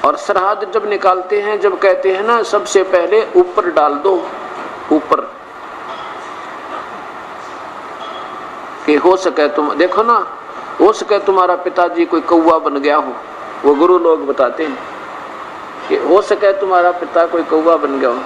और श्राद्ध जब निकालते हैं, जब कहते हैं ना सबसे पहले ऊपर डाल दो, ऊपर कि हो सके तुम देखो ना, हो सके तुम्हारा पिताजी कोई कौवा बन गया हो। वो गुरु लोग बताते हैं कि हो सके तुम्हारा पिता कोई कौवा बन गया हो।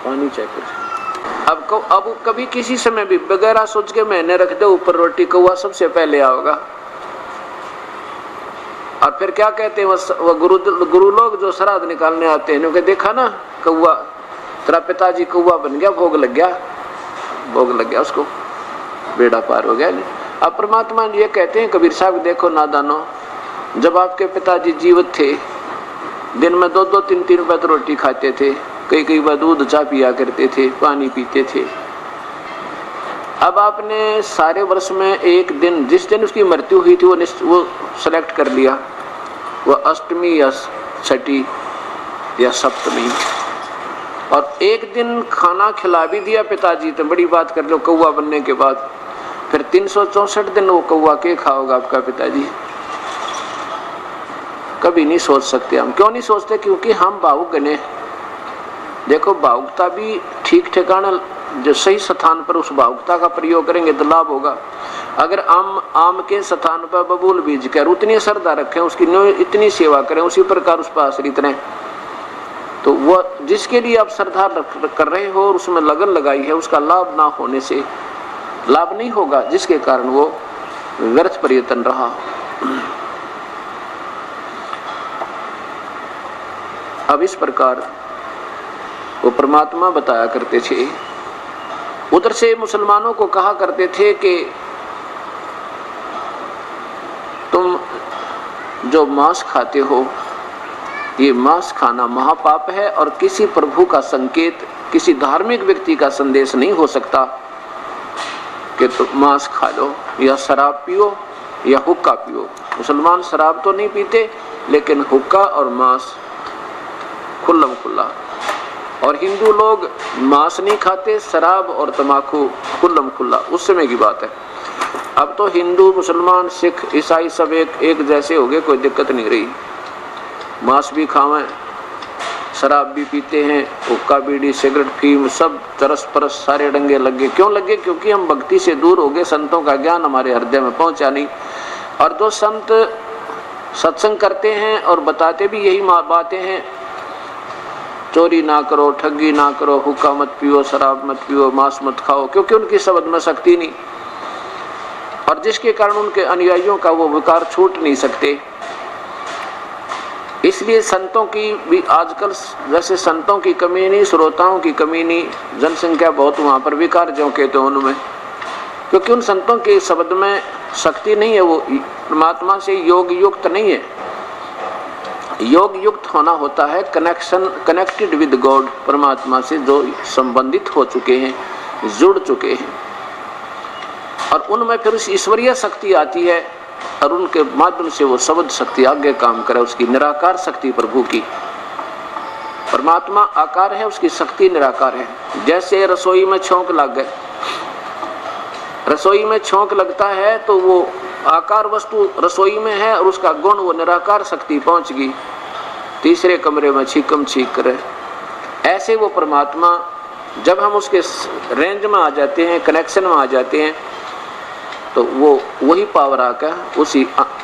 पानी चेक कर। अब कभी किसी समय भी बगैर सोच के मैंने रख दो ऊपर रोटी, कौवा सबसे पहले आओगा। और फिर क्या कहते हैं वो गुरु लोग जो श्राद्ध निकालने आते हैं, उन्होंने देखा ना कौवा, तेरा पिताजी कौवा बन गया, भोग लग गया उसको, बेड़ा पार हो गया। अब परमात्मा ये कहते हैं कबीर साहब, देखो नादानो, जब आपके पिताजी जीवित थे, दिन में 2-2, 3-3 रुपए तो रोटी खाते थे, कई बार दूध चाय पिया करते थे, पानी पीते थे। अब आपने सारे वर्ष में एक दिन, जिस दिन उसकी मृत्यु हुई थी वो सेलेक्ट कर लिया, वो अष्टमी या छठी या सप्तमी, और एक दिन खाना खिला भी दिया पिताजी, तो बड़ी बात कर लो कौवा बनने के बाद। फिर 364 दिन वो कौवा के खाओगा आपका पिताजी? कभी नहीं सोच सकते हम। क्यों नहीं सोचते? क्योंकि हम भावुक बने। देखो भावुकता भी ठीक ठिकाना, जो सही स्थान पर उस भावुकता का प्रयोग करेंगे तो लाभ होगा। अगर आम के स्थान पर बबूल बीज कर उतनी श्रद्धा रखें, उसकी इतनी सेवा करें, उसी प्रकार उस पर आश्रित रहें, तो वो जिसके लिए आप श्रद्धा कर रहे हो और उसमें लगन लगाई है, उसका लाभ ना होने से लाभ नहीं होगा, जिसके कारण वो व्यर्थ प्रयत्न रहा। अब इस प्रकार वो परमात्मा बताया करते थे। उधर से मुसलमानों को कहा करते थे कि तुम जो मांस खाते हो, ये मांस खाना महापाप है, और किसी प्रभु का संकेत, किसी धार्मिक व्यक्ति का संदेश नहीं हो सकता कि तुम मांस खा लो या शराब पियो या हुक्का पियो। मुसलमान शराब तो नहीं पीते, लेकिन हुक्का और मांस खुल्लम खुल्ला। और हिंदू लोग मांस नहीं खाते, शराब और तमाकू खुल्लम खुल्ला। उस समय की बात है। अब तो हिंदू, मुसलमान, सिख, ईसाई सब एक जैसे हो गए, कोई दिक्कत नहीं रही। मांस भी खावें, शराब भी पीते हैं, हुक्का बीड़ी सिगरेट फीम सब चरस परस सारे डंगे लगे। क्यों लगे? क्योंकि हम भक्ति से दूर हो गए, संतों का ज्ञान हमारे हृदय में पहुंचा नहीं। और जो संत सत्संग करते हैं और बताते भी यही बातें हैं, चोरी ना करो, ठगी ना करो, हुक्का मत पियो, शराब मत पियो, मांस मत खाओ, क्योंकि उनकी शब्द में शक्ति नहीं, और जिसके कारण उनके अनुयायियों का वो विकार छूट नहीं सकते। इसलिए संतों की भी आजकल, वैसे संतों की कमी नहीं, श्रोताओं की कमी नहीं, जनसंख्या बहुत, वहां पर विकार जो कहते हैं उनमें, क्योंकि उन संतों के शब्द में शक्ति नहीं है, वो परमात्मा से योग युक्त नहीं है। योग युक्त होना होता है कनेक्टेड विद गॉड, परमात्मा से जो संबंधित हो चुके हैं, जुड़ चुके हैं, और उनमें फिर उस ईश्वरीय शक्ति आती है और उनके माध्यम से वो शब्द शक्ति आगे काम करे, उसकी निराकार शक्ति प्रभु की। परमात्मा आकार है, उसकी शक्ति निराकार है। जैसे रसोई में छौंक लग गए, रसोई में छौंक लगता है तो वो आकार वस्तु रसोई में है और उसका गुण वो निराकार शक्ति पहुंच गई, तीसरे कमरे में छीकम छीक करे। ऐसे वो परमात्मा जब हम उसके रेंज में आ जाते हैं, कनेक्शन में आ जाते हैं, तो वो वही पावर आकर उसी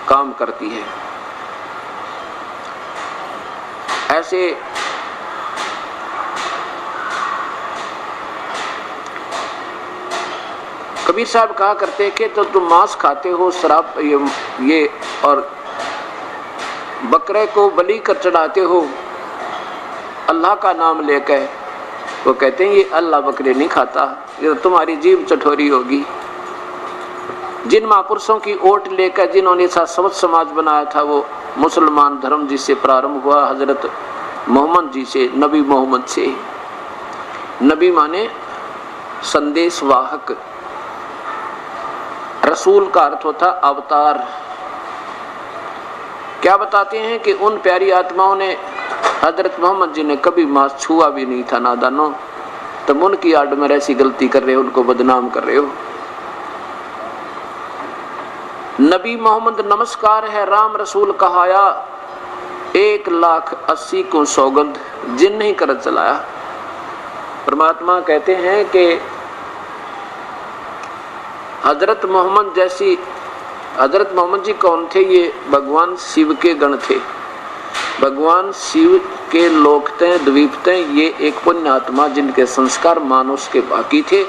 काम करती है। ऐसे कबीर साहब कहा करते कि तो तुम मांस खाते हो, शराब ये और बकरे को बलि कर चढ़ाते हो अल्लाह का नाम लेकर, वो कहते हैं ये अल्लाह बकरे नहीं खाता, ये तो तुम्हारी जीभ चटोरी होगी। जिन महापुरुषों की ओट लेकर जिन्होंने सवत समाज बनाया था, वो मुसलमान धर्म जिससे प्रारंभ हुआ हजरत मोहम्मद जी से, नबी मोहम्मद से। नबी माने संदेश वाहक, रसूल का अर्थ होता अवतार। क्या बताते हैं कि उन प्यारी आत्माओं ने, हजरत मोहम्मद जी ने कभी मांस छुआ भी नहीं था, नादानो, तुम उनकी आड़ में ऐसी गलती कर रहे हो, उनको बदनाम कर रहे हो। नबी मोहम्मद नमस्कार है, राम रसूल कहाया, 1,80,000 को सौगंध जिन नहीं कर चलाया। परमात्मा कहते हैं कि हजरत मोहम्मद जैसी, हजरत मोहम्मद जी कौन थे? ये भगवान शिव के गण थे, भगवान शिव के लोक थे, द्वीप थे। ये एक पुण्य आत्मा जिनके संस्कार मानुष के बाकी थे।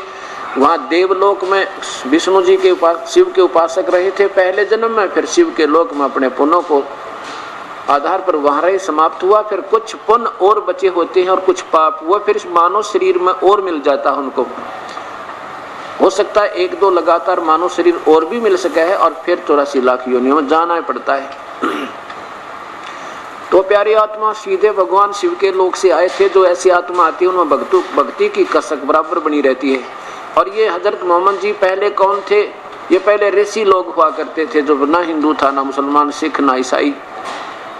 वहाँ देवलोक में विष्णु जी के शिव के उपासक रहे थे पहले जन्म में, फिर शिव के लोक में अपने पुण्यों को आधार पर वहाँ रहे, समाप्त हुआ। फिर कुछ पुण्य और बचे होते हैं और कुछ पाप हुआ, फिर मानव शरीर में और मिल जाता है उनको। हो सकता है 1-2 लगातार मानव शरीर और भी मिल सका है और फिर 84 लाख योनियों में जाना पड़ता है। तो प्यारी आत्मा सीधे भगवान शिव के लोक से आए थे। जो ऐसी आत्मा आती है उनमें भक्ति की कसक बराबर बनी रहती है। और ये हजरत मोहम्मद जी पहले कौन थे? ये पहले ऋषि लोग हुआ करते थे, जो ना हिंदू था, ना मुसलमान, सिख, ना ईसाई।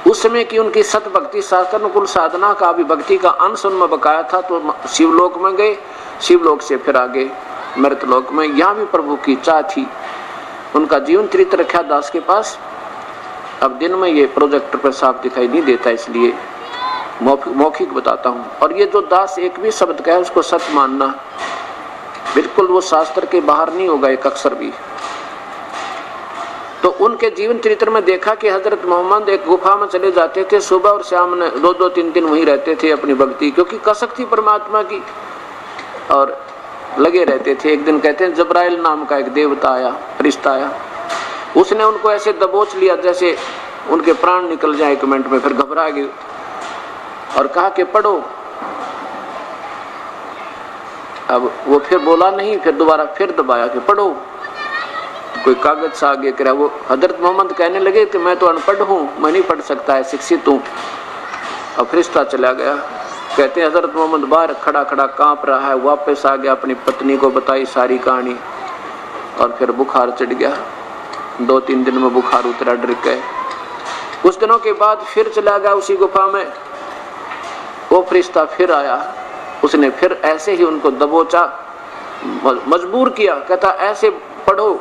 उस समय की उनकी सत भक्ति शास्त्रानुकूल साधना का भी भक्ति का अंश उनमें बकाया था। तो शिवलोक में गए, शिवलोक से फिर आगे मृतलोक में। यहाँ भी प्रभु की चाह थी। उनका जीवन चरित्र रखा दास के पास। अब दिन में ये प्रोजेक्टर पर साफ दिखाई नहीं देता, इसलिए मौखिक बताता हूँ। और ये जो दास एक भी शब्द का है उसको सत्य मानना, बिल्कुल वो शास्त्र के बाहर नहीं होगा एक अक्षर भी। तो उनके जीवन चरित्र में देखा कि हजरत मोहम्मद एक गुफा में चले जाते थे, सुबह और शाम ने 2-2, 3 दिन वहीं रहते थे अपनी भक्ति, क्योंकि कसक थी परमात्मा की, और लगे रहते थे। एक दिन कहते हैं जबराइल नाम का एक देवता आया, फरिश्ता आया, उसने उनको ऐसे दबोच लिया जैसे उनके प्राण निकल जाए 1 मिनट में। फिर घबरा गए और कहा कि पढ़ो। अब वो फिर बोला नहीं, फिर दोबारा फिर दबाया कि पढ़ो। कोई कागज सा आगे करा। वो हजरत मोहम्मद कहने लगे कि मैं तो अनपढ़ हूँ, मैं नहीं पढ़ सकता है, शिक्षित हूँ। अब फरिश्ता चला गया। कहते हैं हजरत मोहम्मद बाहर खड़ा खड़ा कांप रहा है, वापस आ गया, अपनी पत्नी को बताई सारी कहानी, और फिर बुखार चढ़ गया। 2-3 दिन में बुखार उतरा, डर गए। कुछ दिनों के बाद फिर चला गया उसी गुफा में। वो फरिश्ता फिर आया, उसने फिर ऐसे ही उनको दबोचा, मजबूर किया। कहता ऐसे पढ़ो।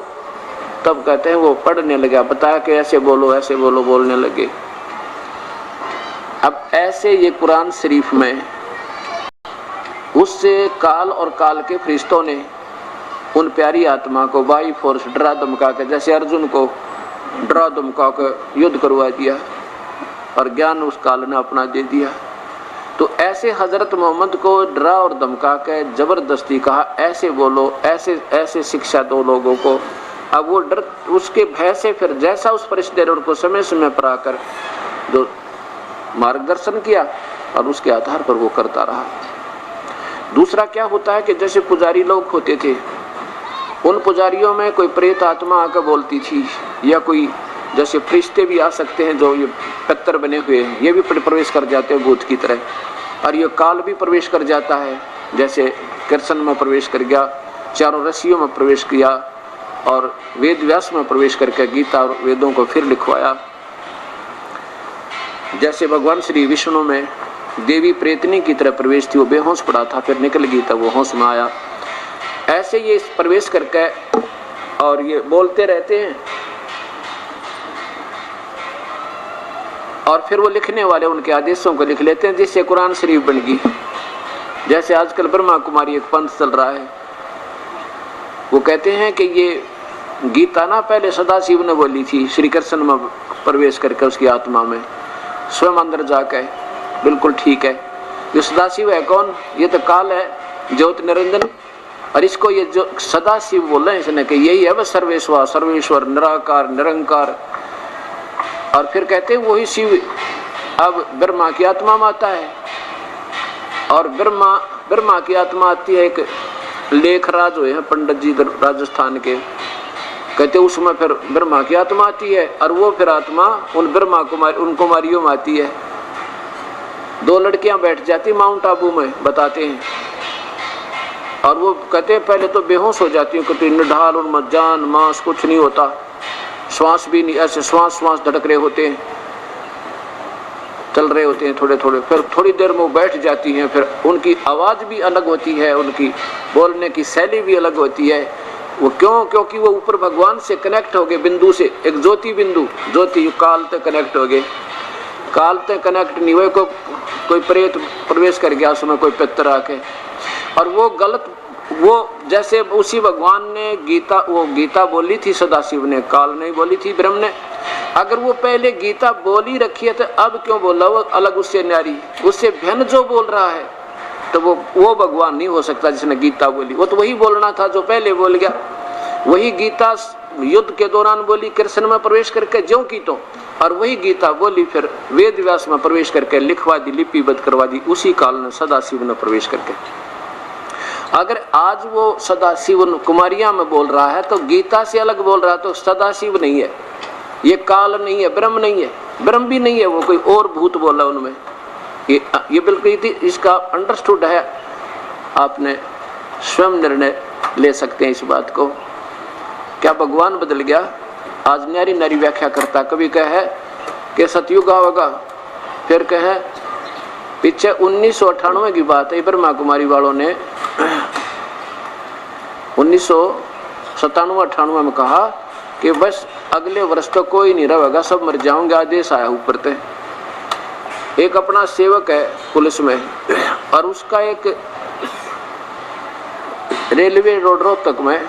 तब कहते हैं वो पढ़ने लगा, बताया कि ऐसे बोलो, ऐसे बोलो, बोलने लगे। अब ऐसे ये कुरान शरीफ में उससे काल और काल के फरिश्तों ने उन प्यारी आत्मा को बाई फोर्स डरा धमका के, जैसे अर्जुन को डरा धमका के युद्ध करवा दिया, और ज्ञान उस काल ने अपना दे दिया। तो ऐसे हजरत मोहम्मद को डरा और धमका के जबरदस्ती कहा ऐसे बोलो, ऐसे ऐसे शिक्षा दो लोगों को। अब वो डर, उसके भय से फिर जैसा उस फरिश्ते ने उनको समय समय पर आकर जो मार्गदर्शन किया, और उसके आधार पर वो करता रहा। दूसरा क्या होता है कि जैसे पुजारी लोग होते थे, उन पुजारियों में कोई प्रेत आत्मा आकर बोलती थी, या कोई जैसे फरिश्ते भी आ सकते हैं जो ये पितर बने हुए हैं, ये भी प्रवेश कर जाते हैं भूत की तरह। और ये काल भी प्रवेश कर जाता है, जैसे कृष्ण में प्रवेश कर गया, चारों ऋषियों में प्रवेश किया और वेद व्यास में प्रवेश करके गीता और वेदों को फिर लिखवाया। जैसे भगवान श्री विष्णु में देवी प्रेतनी की तरह प्रवेश थी, वो बेहोश पड़ा था, फिर निकल गई तब वो होश में आया। ऐसे ये प्रवेश करके और ये बोलते रहते हैं और फिर वो लिखने वाले उनके आदेशों को लिख लेते हैं, जिससे कुरान शरीफ बन गई। जैसे आजकल ब्रह्मा कुमारी एक पंथ चल रहा है, वो कहते हैं कि ये गीता ना पहले सदाशिव ने बोली थी, श्री कृष्ण में प्रवेश करके उसकी आत्मा में स्वयं अंदर जाके। बिल्कुल ठीक है, ये सदाशिव है कौन? ये तो काल है, ज्योत निरंजन। और इसको ये जो सदाशिव बोल रहे हैं इसने कि यही है वह सर्वेश्वर, सर्वेश्वर, निराकार, निरंकार। और फिर कहते हैं वही शिव अब ब्रह्मा की आत्मा में आता है, और ब्रह्मा की आत्मा आती है एक लेखराज हुए हैं पंडित जी राजस्थान के, कहते उसमें फिर ब्रह्मा की आत्मा आती है, और वो फिर आत्मा उन ब्रह्मा कुमारी उन कुमारियों में आती है। 2 लड़कियां बैठ जाती माउंट आबू में, बताते हैं, और वो कहते हैं पहले तो बेहोश हो जाती है, कहते निढाल उनमें जान मांस कुछ नहीं होता, श्वास भी नहीं, ऐसे श्वास धड़क रहे होते हैं, चल रहे होते हैं थोड़े थोड़े, फिर थोड़ी देर में वो बैठ जाती हैं। फिर उनकी आवाज़ भी अलग होती है, उनकी बोलने की शैली भी अलग होती है। वो क्यों? क्योंकि वो ऊपर भगवान से कनेक्ट हो गए, बिंदु से, एक ज्योति बिंदु, ज्योति काल तक कनेक्ट हो गए। काल तक कनेक्ट नहीं हुए, कोई प्रेत प्रवेश कर गया उसमें, कोई पितर आके, और वो गलत, वो जैसे उसी भगवान ने गीता बोली थी, सदाशिव ने, काल नहीं बोली थी, ब्रह्म ने। अगर वो पहले गीता बोली रखी है तो अब क्यों बोला वो अलग, उससे न्यारी, उससे भिन्न जो बोल रहा है, तो वो भगवान नहीं हो सकता जिसने गीता बोली। वो तो वही बोलना था जो पहले बोल गया। वही गीता युद्ध के दौरान बोली कृष्ण में प्रवेश करके ज्यों की तो, और वही गीता बोली फिर वेद व्यास में प्रवेश करके लिखवा दी, लिपिबद्ध करवा दी उसी काल ने, सदाशिव ने प्रवेश करके। अगर आज वो सदाशिव कुमारिया में बोल रहा है तो गीता से अलग बोल रहा है, तो सदाशिव नहीं है, ये काल नहीं है, ब्रह्म नहीं है, ब्रह्म भी नहीं है, वो कोई और भूत बोला उनमें। ये बिल्कुल इसका अंडरस्टूड है, आपने स्वयं निर्णय ले सकते हैं इस बात को। क्या भगवान बदल गया? आज न्यारी नारी व्याख्या करता, कभी कहे कि सतयुग होगा, फिर कहे पीछे 1998 की बात है, ब्रह्मा कुमारी वालों ने 1997-98 में कहा कि बस अगले वर्ष तो कोई नहीं रहेगा, सब मर जाओगे, आदेश आया ऊपर से। एक अपना सेवक है पुलिस में, और उसका एक रेलवे रोड रोहतक में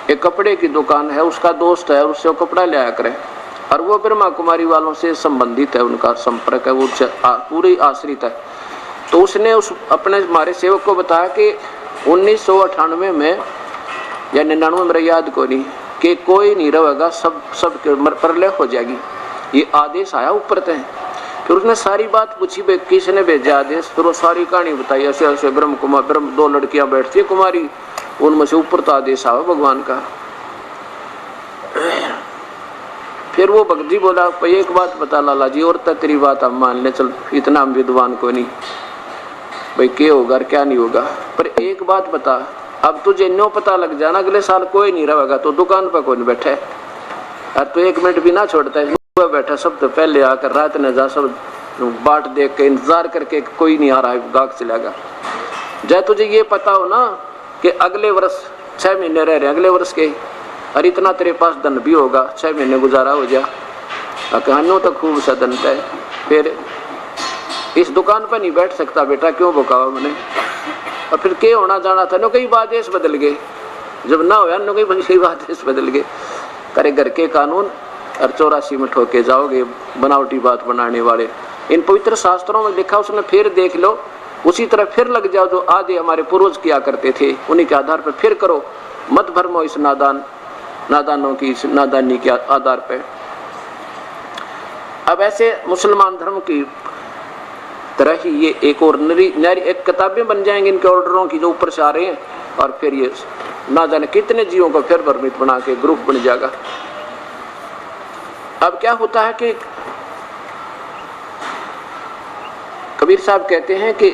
एक कपड़े की दुकान है, उसका दोस्त है, उससे वो कपड़ा ले आया करे, और वो ब्रह्मा कुमारी वालों से संबंधित है, उनका संपर्क है, वो पूरी आश्रित है। तो उसने अपने हमारे सेवक को बताया कि 1998 में या 99 में, मेरा याद को नहीं, कि कोई नहीं रहेगा, सब प्रलय हो जाएगी, ये आदेश आया ऊपर से। फिर उसने सारी बात पूछी, भाई किसने भेजा आदेश? फिर वो सारी कहानी बताई, ऐसे ऐसे ब्रह्म 2 लड़कियां बैठती है कुमारी, उनमें से ऊपर तो आदेश आया भगवान का। फिर वो भक्त जी बोला, एक बात बता लाला जी, और तेरी बात हम मान ले, चल इतना हम विद्वान को नहीं, भाई क्या होगा क्या नहीं होगा, पर एक बात बता, अब तुझे न्यों पता लग जाना अगले साल कोई नहीं रहेगा, तो दुकान पर कौन बैठे, और तो 1 मिनट भी ना छोड़ता है, बैठा सब तो पहले आकर रात ने जा, सब बाट देख के इंतजार करके कोई नहीं आ रहा है, गाहक चलेगा। जब तुझे ये पता हो ना कि अगले वर्ष 6 महीने रह रहे, अगले वर्ष के, और इतना तेरे पास धन भी होगा, 6 महीने गुजारा हो जा, कहानियों तो खूब सा धन है, फिर इस दुकान पर नहीं बैठ सकता बेटा, क्यों भुकावा मैंने? और फिर क्या होना जाना था, नो कई आदेश बदल गए, जब ना हो नो कई आदेश बदल गए, करे घर के कानून, और 84 में ठोके जाओगे बनावटी बात बनाने वाले। इन पवित्र शास्त्रों में लिखा, उसने फिर देख लो, उसी तरह फिर लग जाओ जो आदि हमारे पूर्वज किया करते थे, उन्हीं के आधार पर फिर करो, मत भरमो इस नादानों की इस नादानी के आधार पर। अब ऐसे मुसलमान धर्म की तरह ही ये एक और नरी एक किताबें बन जाएंगी इनके ऑर्डरों की, जो ऊपर से आ रहे हैं, और फिर ये ना जाने कितने जीवों को फिर भ्रमित बना के ग्रुप बन जाएगा। अब क्या होता है कि कबीर साहब कहते हैं कि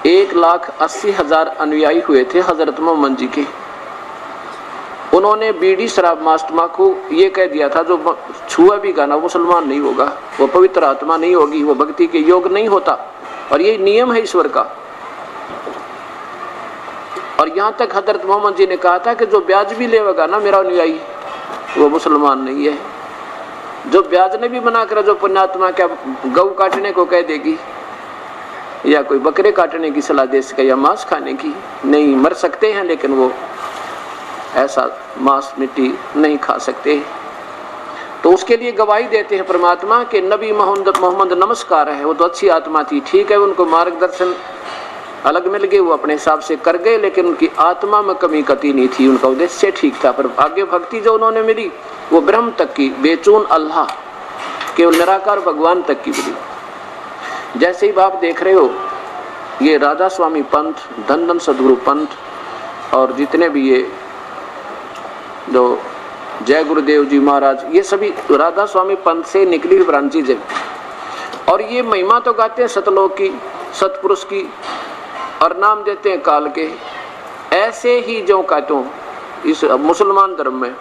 1,80,000 अनुयायी हुए थे हजरत मोहम्मद जी के। उन्होंने बीड़ी शराब मांस तंबाकू ये कह दिया था, जो छुआ भी गाना मुसलमान नहीं होगा, वो पवित्र आत्मा नहीं होगी, वो भक्ति के योग नहीं होता। और ये नियम है ईश्वर का। और यहाँ तक हजरत मोहम्मद जी ने कहा था कि जो ब्याज भी लेगा ना मेरा अनुयायी, वो मुसलमान नहीं है। जो ब्याज ने भी मना करा, जो पुण्यात्मा क्या गऊ काटने को कह देगी या कोई बकरे काटने की सलाह दे सके या मांस खाने की, नहीं, मर सकते हैं लेकिन वो ऐसा मांस मिट्टी नहीं खा सकते। तो उसके लिए गवाही देते हैं परमात्मा के नबी मोहम्मद नमस्कार है, वो तो अच्छी आत्मा थी, ठीक है, उनको मार्गदर्शन अलग मिल गए, वो अपने हिसाब से कर गए, लेकिन उनकी आत्मा में कमी कती नहीं थी, उनका उद्देश्य ठीक था। पर आगे भक्ति जो उन्होंने मिली वो ब्रह्म तक की, बेचून अल्लाह केवल निराकार भगवान तक की मिली। जैसे ही आप देख रहे हो ये राधा स्वामी पंथ, धन धन सदगुरु पंथ और जितने भी ये जो जय गुरुदेव जी महाराज, ये सभी राधा स्वामी पंथ से निकली हुई ब्रांचेज है। और ये महिमा तो गाते हैं सतलोक की, सतपुरुष की, और नाम देते हैं काल के। ऐसे ही जो कहते इस मुसलमान धर्म में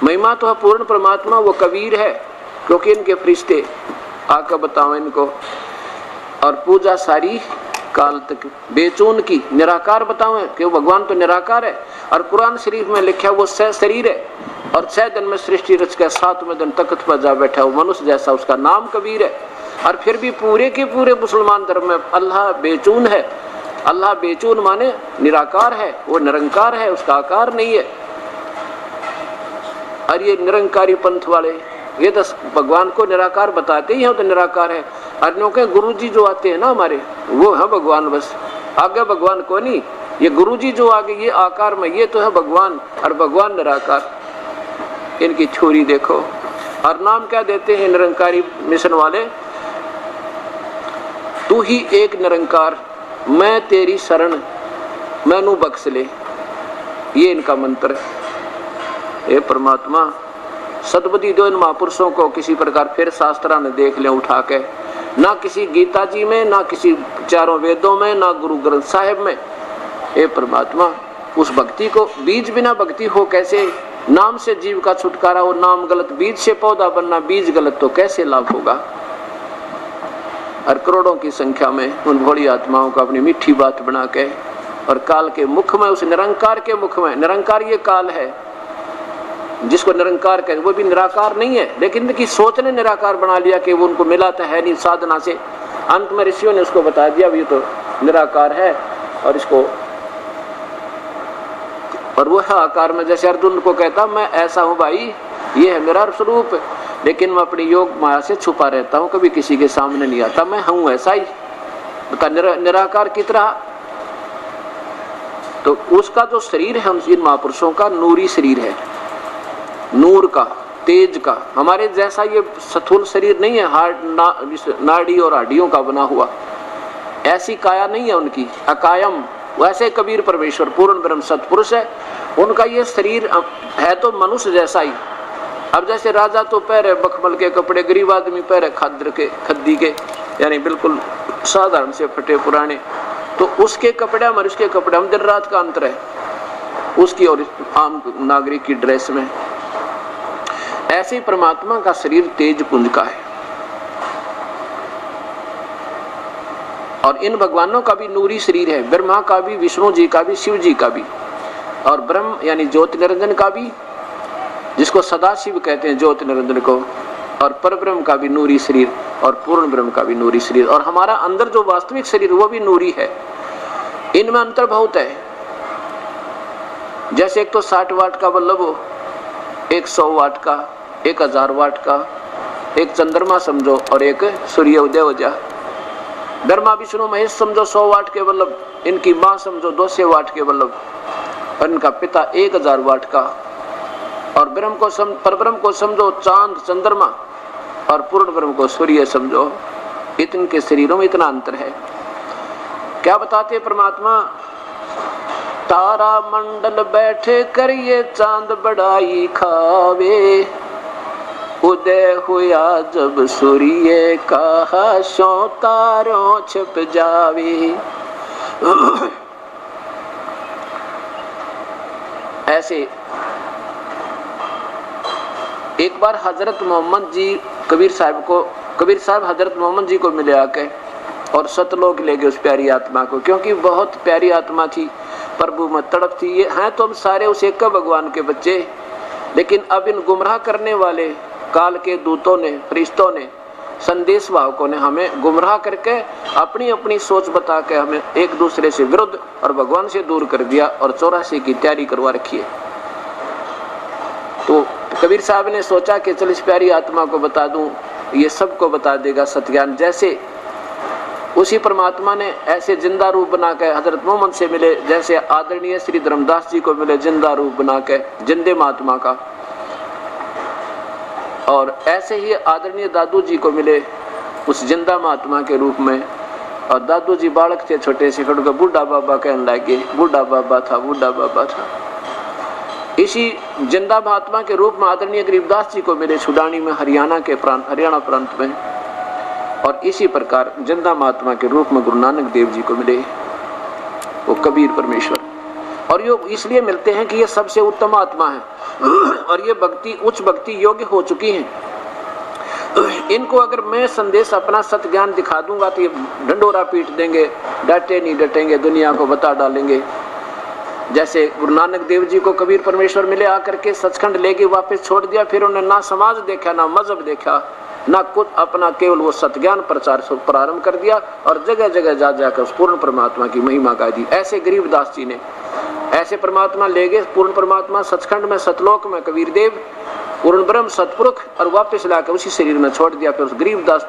महिमा तो है पूर्ण परमात्मा, वो कबीर है, क्योंकि इनके फरिश्ते आकर बताओ इनको, और पूजा सारी काल तक बेचून की, निराकार बताओ कि वो भगवान तो निराकार है। और कुरान शरीफ में लिखा वो सह शरीर है, और 6 दिन में सृष्टि रच के 7वें दिन तख्त पर जा बैठा, वो मनुष्य जैसा, उसका नाम कबीर है। और फिर भी पूरे के पूरे मुसलमान धर्म में अल्लाह बेचून है। अल्लाह बेचून माने निराकार है, वो निरंकार है, उसका आकार नहीं है। और ये निरंकारी पंथ वाले ये तो भगवान को निराकार बताते ही हैं, तो निराकार है। अन्यों के गुरु जी जो आते हैं ना हमारे, वो है भगवान, बस आगे भगवान को नहीं। ये गुरु जी जो आगे ये आकार में, ये तो है भगवान, और भगवान निराकार। इनकी छोरी देखो। और नाम क्या देते हैं निरंकारी मिशन वाले, तू ही एक निरंकार, मैं तेरी शरण, मैनू बख्श ले, ये इनका मंत्र है। ये परमात्मा सदबुद्धि दो इन महापुरुषों को किसी प्रकार फिर शास्त्रा ने देख ले उठा के, ना किसी गीता जी में, ना किसी चारों वेदों में, ना गुरु ग्रंथ साहिब में। ये परमात्मा उस भक्ति को, बीज बिना भक्ति हो कैसे, नाम से जीव का छुटकारा हो, नाम गलत, बीज से पौधा बनना, बीज गलत तो कैसे लाभ होगा। और करोड़ों की संख्या में उन भोली आत्माओं को अपनी मीठी बात बना के, और काल के मुख में, उस निरंकार के मुख में, निरंकार ये काल है जिसको निरंकार कहे, वो भी निराकार नहीं है, लेकिन इनकी सोच ने निराकार बना लिया कि वो उनको मिला तो है नहीं साधना से। अंत में ऋषियों ने उसको बता दिया ये तो निराकार है, और इसको, और वो है आकार में। जैसे अर्जुन को कहता मैं ऐसा हूँ भाई, ये है मेरा स्वरूप, लेकिन मैं अपनी योग माया से छुपा रहता हूँ, कभी किसी के सामने नहीं आता, मैं हूँ ऐसा ही, निराकार की तरह। तो उसका जो शरीर है हम इन महापुरुषों का नूरी शरीर है, नूर का, तेज का। हमारे जैसा ये स्थूल शरीर नहीं है, हार्ड नाड़ी और हड्डियों का बना हुआ, ऐसी काया नहीं है उनकी, अकायम। वैसे कबीर परमेश्वर पूर्ण ब्रह्म सतपुरुष है, उनका ये शरीर है तो मनुष्य जैसा ही। अब जैसे राजा तो पहरे मखमल के कपड़े, गरीब आदमी पहरे खाद्र के, खद्दी के, यानी बिल्कुल साधारण से फटे पुराने। तो उसके कपड़े और उसके कपड़े हम दिन रात का अंतर है, उसकी और आम नागरिक की ड्रेस में। ऐसे ही परमात्मा का शरीर तेज पुंज का है, और इन भगवानों का भी नूरी शरीर है, ब्रह्मा का भी, विष्णु जी का भी, शिव जी का भी, और ब्रह्म यानी ज्योति निरंजन का भी, जिसको सदाशिव कहते हैं ज्योति निरंजन को, और परब्रह्म का भी नूरी शरीर, और पूर्ण ब्रह्म का भी नूरी शरीर, और हमारा अंदर जो वास्तविक शरीर वो भी नूरी है। इनमें अंतर बहुत है। जैसे एक तो 60 वाट का बल्ब हो, एक 100 वाट का, 1000 वाट का, एक चंद्रमा समझो और एक सूर्य उदय हो जा। ब्रह्मा विष्णु महेश समझो 100 वाट के बल्ब, इनकी माँ समझो 200 वाट के बल्ब, और इनका पिता 1000 वाट का। और ब्रह्म को परब्रह्म को समझो चांद चंद्रमा, और पूर्ण ब्रह्म को सूर्य समझो। इनके शरीरों में इतना अंतर है। क्या बताते परमात्मा, तारा मंडल बैठे कर ये चांद बड़ाई खावे, उदय हुआ जब सूर्य का हाशों तारों छिप जावे। ऐसे एक बार हजरत मोहम्मद जी कबीर साहब हजरत मोहम्मद जी को मिले आके और सतलोक ले गए उस प्यारी आत्मा को, क्योंकि बहुत प्यारी आत्मा थी, प्रभु में तड़प थी। ये हैं तो हम सारे उस एक भगवान के बच्चे, लेकिन अब इन गुमराह करने वाले काल के दूतों ने, फरिश्तों ने, संदेश वाहकों ने हमें गुमराह करके अपनी अपनी सोच बता के हमें एक दूसरे से विरुद्ध और भगवान से दूर कर दिया और 84 की तैयारी करवा रखी है। तो कबीर साहब ने सोचा कि चल इस प्यारी आत्मा को बता दूं, ये सबको बता देगा सत्ज्ञान। जैसे उसी परमात्मा ने ऐसे जिंदा रूप बना के हजरत मोहम्मद से मिले, जैसे आदरणीय श्री धर्मदास जी को मिले जिंदा रूप बना के जिंदे महात्मा का, और ऐसे ही आदरणीय दादू जी को मिले उस जिंदा महात्मा के रूप में। और दादू जी बालक थे छोटे से, फिर बूढ़ा बाबा कहने लगे, बूढ़ा बाबा था, बूढ़ा बाबा था। इसी जिंदा महात्मा के रूप में आदरणीय गरीबदास जी को मिले छुडानी में, हरियाणा प्रांत में। और इसी प्रकार जिंदा महात्मा के रूप में गुरु नानक देव जी को मिले वो कबीर परमेश्वर। और ये इसलिए मिलते हैं कि ये सबसे उत्तम आत्मा है और ये भक्ति उच्च भक्ति योग्य हो चुकी हैं। इनको अगर मैं संदेश अपना सत्य ज्ञान दिखा दूंगा तो ये ढंडोरा पीट देंगे, डटे नहीं डटेंगे, दुनिया को बता डालेंगे। जैसे गुरु नानक देव जी को कबीर परमेश्वर मिले, आकर के सचखंड लेके वापस छोड़ दिया, फिर उन्होंने ना समाज देखा, ना मजहब देखा, ना कुछ अपना, केवल वो सत्ज्ञान प्रचार प्रारंभ कर दिया और जगह जगह जा जाकर उस पूर्ण परमात्मा की महिमा गा दी। ऐसे गरीबदास जी ने ऐसे परमात्मा ले गए, पूर्ण परमात्मा सचखंड में, सतलोक में कबीर देव, पूर्ण ब्रह्म सतपुरुष, और वापस लाकर उसी शरीर में छोड़ दिया। फिर उस गरीबदास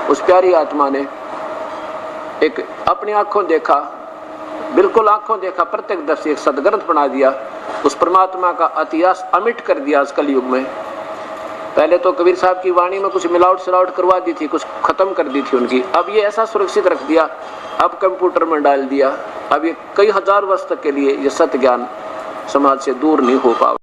उस प्यारी आत्मा ने एक अपनी आंखों देखा, बिल्कुल आंखों देखा, प्रत्यक्षदर्शी एक सदग्रंथ बना दिया, उस परमात्मा का इतिहास अमिट कर दिया इस कलयुग में। पहले तो कबीर साहब की वाणी में कुछ मिलावट सिलावट करवा दी थी, कुछ खत्म कर दी थी उनकी, अब ये ऐसा सुरक्षित रख दिया, अब कंप्यूटर में डाल दिया, अब ये कई हजार वर्ष तक के लिए ये सत्य ज्ञान समाज से दूर नहीं हो पाएगा।